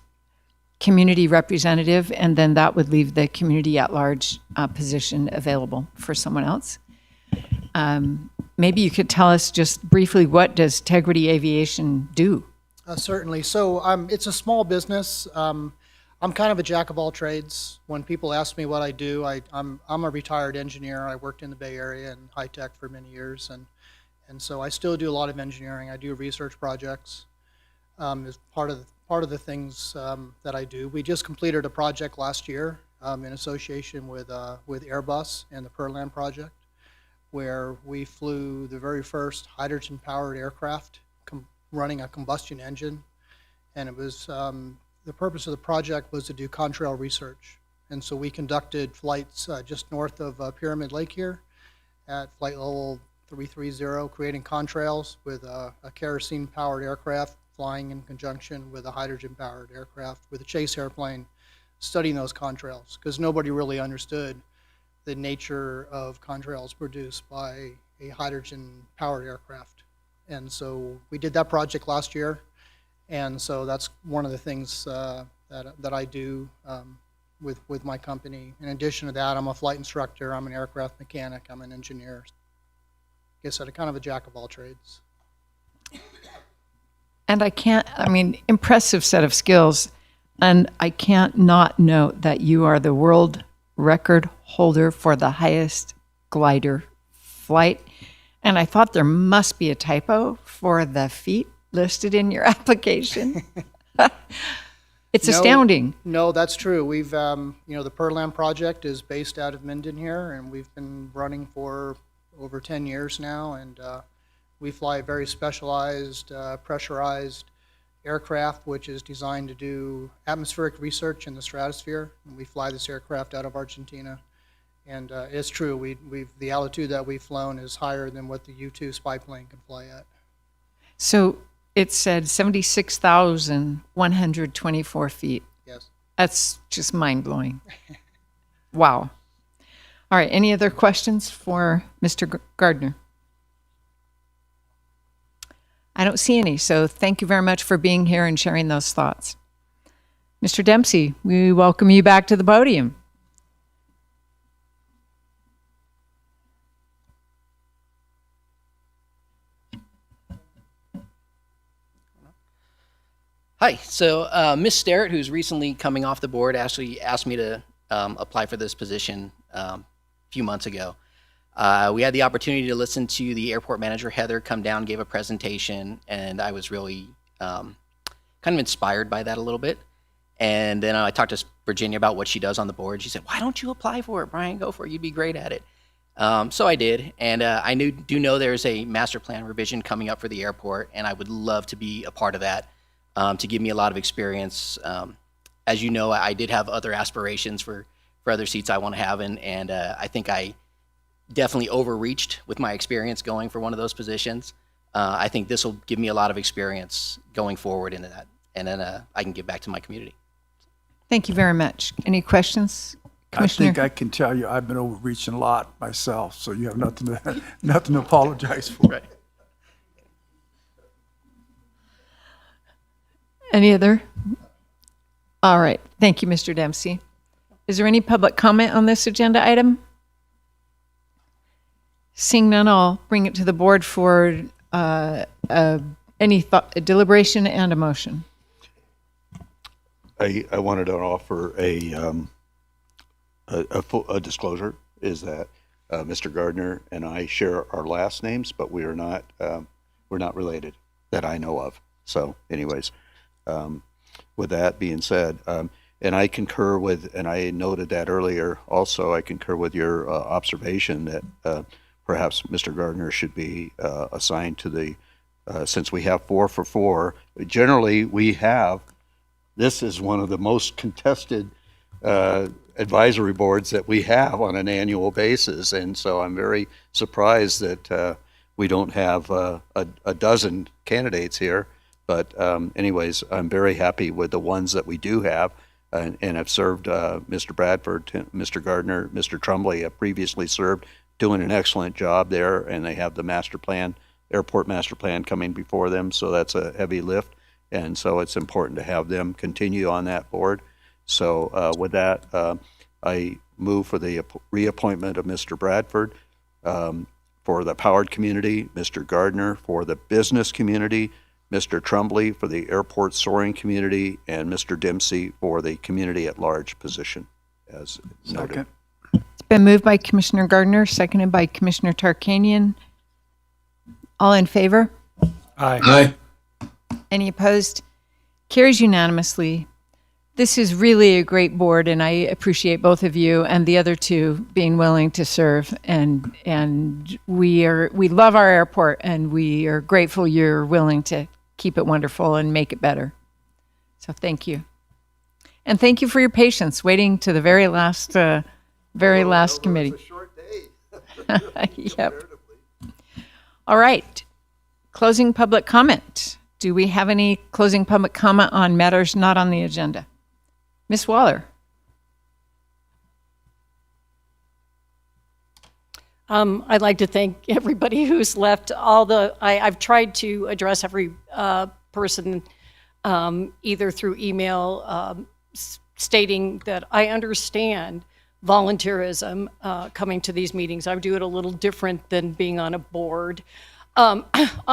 [SPEAKER 1] community representative, and then that would leave the community at large position available for someone else. Maybe you could tell us just briefly, what does Tegrity Aviation do?
[SPEAKER 9] Certainly. So it's a small business. I'm kind of a jack of all trades. When people ask me what I do, I'm a retired engineer. I worked in the Bay Area in high tech for many years, and so I still do a lot of engineering. I do research projects as part of the things that I do. We just completed a project last year in association with Airbus and the Perland project, where we flew the very first hydrogen-powered aircraft running a combustion engine, and it was the purpose of the project was to do contrail research. And so we conducted flights just north of Pyramid Lake here at flight level 330, creating contrails with a kerosene-powered aircraft flying in conjunction with a hydrogen-powered aircraft with a chase airplane, studying those contrails, because nobody really understood the nature of contrails produced by a hydrogen-powered aircraft. And so we did that project last year, and so that's one of the things that I do with my company. In addition to that, I'm a flight instructor, I'm an aircraft mechanic, I'm an engineer. Like I said, I'm kind of a jack of all trades.
[SPEAKER 1] And impressive set of skills. And I can't not note that you are the world record holder for the highest glider flight. And I thought there must be a typo for the feet listed in your application. It's astounding.
[SPEAKER 9] No, that's true. We've, the Perland project is based out of Minden here, and we've been running for over 10 years now, and we fly a very specialized, pressurized aircraft, which is designed to do atmospheric research in the stratosphere. And we fly this aircraft out of Argentina. And it's true, the altitude that we've flown is higher than what the U-2 spy plane can fly at.
[SPEAKER 1] So it said 76,124 feet.
[SPEAKER 9] Yes.
[SPEAKER 1] That's just mind-blowing. Wow. All right, any other questions for Mr. Gardner? I don't see any, so thank you very much for being here and sharing those thoughts. Mr. Dempsey, we welcome you back to the podium.
[SPEAKER 4] Hi. So Ms. Sterrett, who's recently coming off the board, actually asked me to apply for this position a few months ago. We had the opportunity to listen to the airport manager, Heather, come down, gave a presentation, and I was really kind of inspired by that a little bit. And then I talked to Virginia about what she does on the board. She said, "Why don't you apply for it, Brian? Go for it. You'd be great at it." So I did, and I do know there's a master plan revision coming up for the airport, and I would love to be a part of that to give me a lot of experience. As you know, I did have other aspirations for other seats I want to have, and I think I definitely overreached with my experience going for one of those positions. I think this will give me a lot of experience going forward into that, and then I can give back to my community.
[SPEAKER 1] Thank you very much. Any questions, Commissioner?
[SPEAKER 17] I think I can tell you I've been overreaching a lot myself, so you have nothing to apologize for.
[SPEAKER 4] Right.
[SPEAKER 1] Any other? All right. Thank you, Mr. Dempsey. Is there any public comment on this agenda item? Seeing none, I'll bring it to the board for any deliberation and a motion.
[SPEAKER 3] I wanted to offer a disclosure, is that Mr. Gardner and I share our last names, but we're not related that I know of. So anyways, with that being said, and I concur with, and I noted that earlier also, I concur with your observation that perhaps Mr. Gardner should be assigned to the, since we have 4 for 4, generally we have, this is one of the most contested advisory boards that we have on an annual basis. And so I'm very surprised that we don't have a dozen candidates here. But anyways, I'm very happy with the ones that we do have. And I've served Mr. Bradford, Mr. Gardner, Mr. Trumbley have previously served, doing an excellent job there. And they have the master plan, airport master plan coming before them. So that's a heavy lift. And so it's important to have them continue on that board. So with that, I move for the reappointment of Mr. Bradford for the Howard community, Mr. Gardner for the business community, Mr. Trumbley for the airport soaring community, and Mr. Dempsey for the community at large position, as noted.
[SPEAKER 1] It's been moved by Commissioner Gardner, seconded by Commissioner Tarkanian. All in favor?
[SPEAKER 7] Aye.
[SPEAKER 1] Any opposed? Carries unanimously. This is really a great board, and I appreciate both of you and the other two being willing to serve. And we love our airport, and we are grateful you're willing to keep it wonderful and make it better. So thank you, and thank you for your patience waiting to the very last committee.
[SPEAKER 10] It's a short day.
[SPEAKER 1] Yep. All right. Closing public comment. Do we have any closing public comment on matters not on the agenda? Ms. Waller.
[SPEAKER 5] I'd like to thank everybody who's left. I've tried to address every person either through email stating that I understand volunteerism coming to these meetings. I do it a little different than being on a board. On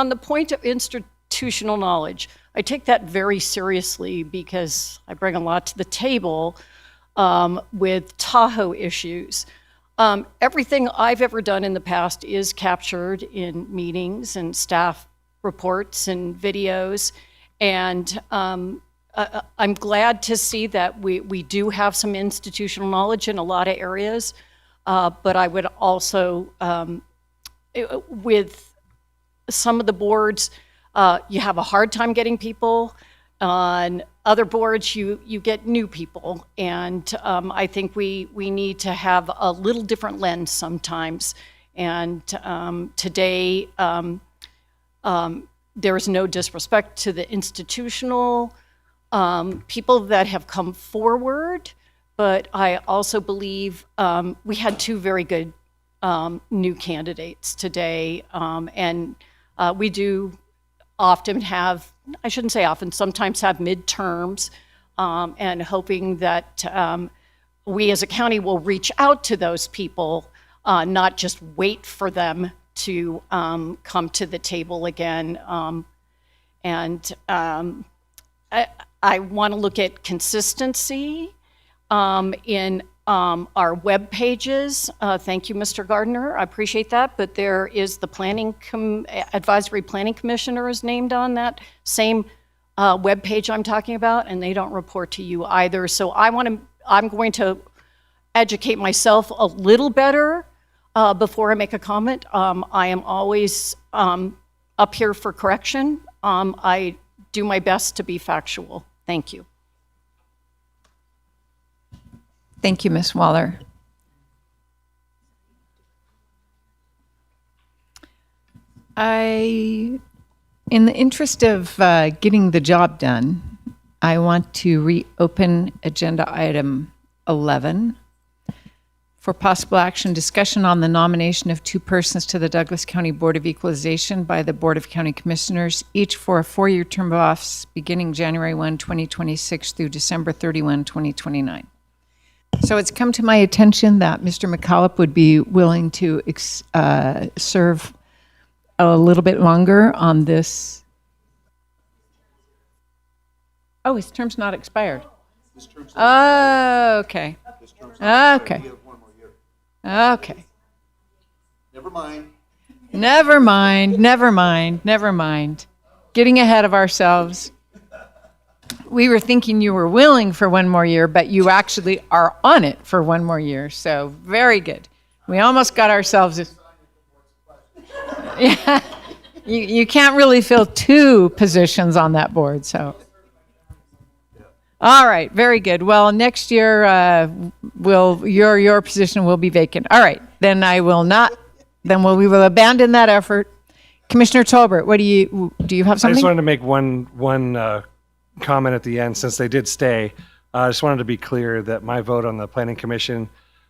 [SPEAKER 5] the point of institutional knowledge, I take that very seriously because I bring a lot to the table with Tahoe issues. Everything I've ever done in the past is captured in meetings and staff reports and videos. And I'm glad to see that we do have some institutional knowledge in a lot of areas. But I would also, with some of the boards, you have a hard time getting people. On other boards, you get new people, and I think we need to have a little different lens sometimes. And today, there is no disrespect to the institutional people that have come forward, but I also believe we had two very good new candidates today, and we do often have, I shouldn't say often, sometimes have midterms, and hoping that we as a county will reach out to those people, not just wait for them to come to the table again. I want to look at consistency in our web pages. Thank you, Mr. Gardner. I appreciate that. But there is the Advisory Planning Commissioner is named on that same web page I'm talking about, and they don't report to you either. So I'm going to educate myself a little better before I make a comment. I am always up here for correction. I do my best to be factual. Thank you.
[SPEAKER 1] Thank you, Ms. Waller. In the interest of getting the job done, I want to reopen agenda item 11 for possible action, discussion on the nomination of two persons to the Douglas County Board of Equalization by the Board of County Commissioners, each for a 4-year term of office beginning January 1, 2026 through December 31, 2029. So it's come to my attention that Mr. McCallop would be willing to serve a little bit longer on this. Oh, his term's not expired. Oh, okay. Okay. Okay.
[SPEAKER 10] Never mind.
[SPEAKER 1] Never mind. Getting ahead of ourselves. We were thinking you were willing for one more year, but you actually are on it for one more year. So very good. We almost got ourselves. Yeah, you can't really fill two positions on that board. So, all right, very good. Well, next year your position will be vacant. All right, then we will abandon that effort, Commissioner Tolbert, what do you have
[SPEAKER 7] I just
[SPEAKER 1] something?
[SPEAKER 7] wanted to make one comment at the end, since they did stay. I just wanted to be clear that my vote on the Planning Commission,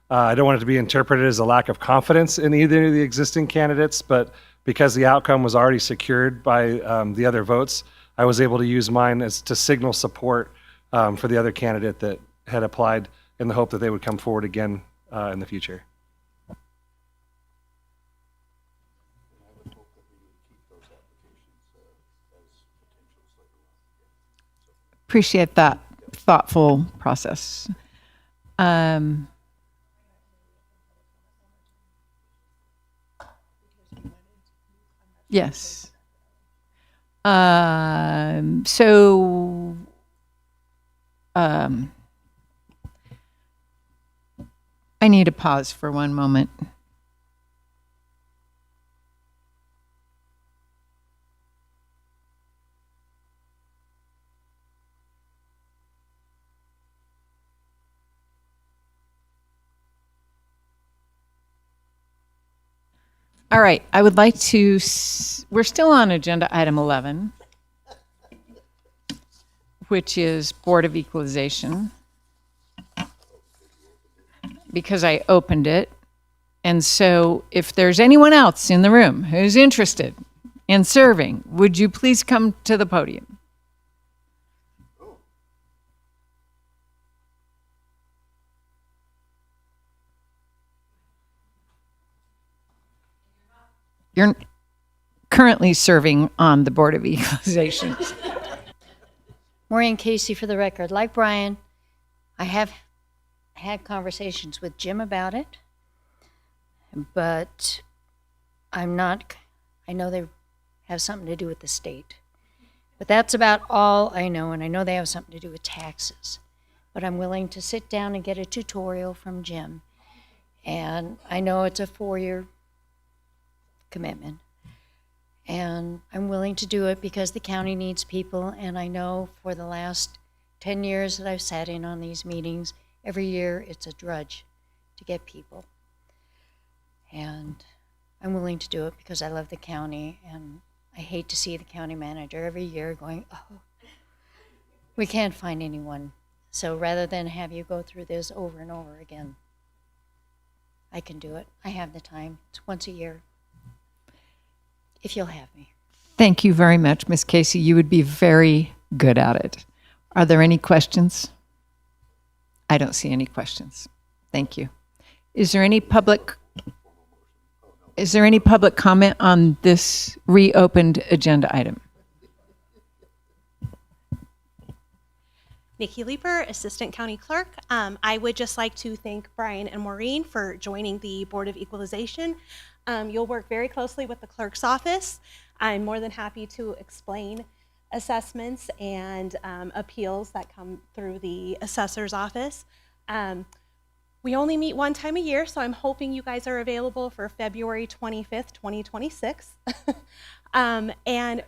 [SPEAKER 7] I don't want it to be interpreted as a lack of confidence in either of the existing candidates, but because the outcome was already secured by the other votes, I was able to use mine as to signal support for the other candidate that had applied, in the hope that they would come forward again in the future.
[SPEAKER 1] Appreciate that thoughtful process. Yes. I need a pause for one moment. All right, I would like to, we're still on agenda item 11, which is Board of Equalization, because I opened it. And so if there's anyone else in the room who's interested in serving, would you please come to the podium? You're currently serving on the Board of Equalization.
[SPEAKER 11] Maureen Casey for the record. Like Brian, I have had conversations with Jim about it, but I know they have something to do with the state. But that's about all I know, and I know they have something to do with taxes. But I'm willing to sit down and get a tutorial from Jim. And I know it's a 4-year commitment. And I'm willing to do it because the county needs people, and I know for the last 10 years that I've sat in on these meetings, every year it's a drudge to get people. And I'm willing to do it because I love the county, and I hate to see the county manager every year going, oh, we can't find anyone. So rather than have you go through this over and over again, I can do it. I have the time. It's once a year. If you'll have me.
[SPEAKER 1] Thank you very much, Ms. Casey. You would be very good at it. Are there any questions? I don't see any questions. Thank you. Is there any public comment on this reopened agenda item?
[SPEAKER 22] Nikki Leeper, Assistant County Clerk. I would just like to thank Brian and Maureen for joining the Board of Equalization. You'll work very closely with the clerk's office. I'm more than happy to explain assessments and appeals that come through the assessor's office. We only meet one time a year, so I'm hoping you guys are available for February 25th, 2026. And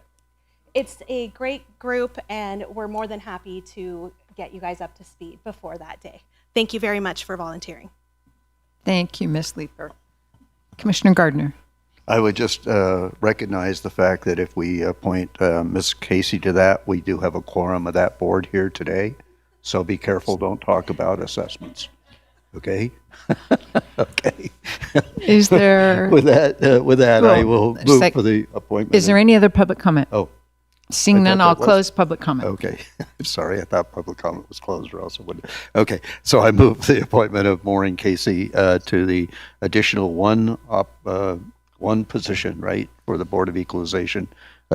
[SPEAKER 22] it's a great group, and we're more than happy to get you guys up to speed before that day. Thank you very much for volunteering.
[SPEAKER 1] Thank you, Ms. Leeper. Commissioner Gardner.
[SPEAKER 3] I would just recognize the fact that if we appoint Ms. Casey to that, we do have a quorum of that board here today. So be careful, don't talk about assessments. Okay? Okay.
[SPEAKER 1] Is there...
[SPEAKER 3] With that, I will move for the appointment.
[SPEAKER 1] Is there any other public comment?
[SPEAKER 3] Oh.
[SPEAKER 1] Seeing none, I'll close public comment.
[SPEAKER 3] Okay. I'm sorry, I thought public comment was closed, or else it wouldn't. Okay, so I move the appointment of Maureen Casey to the additional one position, right, for the Board of Equalization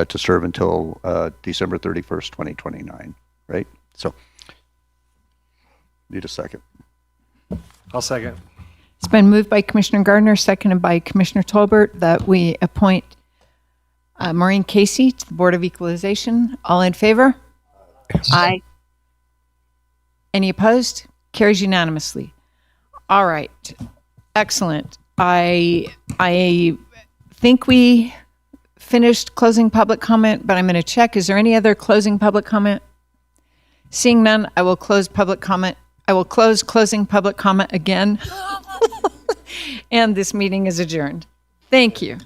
[SPEAKER 3] to serve until December 31st, 2029, right? So, need a second.
[SPEAKER 7] I'll second.
[SPEAKER 1] It's been moved by Commissioner Gardner, seconded by Commissioner Tolbert, that we appoint Maureen Casey to the Board of Equalization. All in favor? Aye. Any opposed? Carries unanimously. All right. Excellent. I think we finished closing public comment, but I'm going to check. Is there any other closing public comment? Seeing none, I will close public comment. I will close closing public comment again. And this meeting is adjourned. Thank you.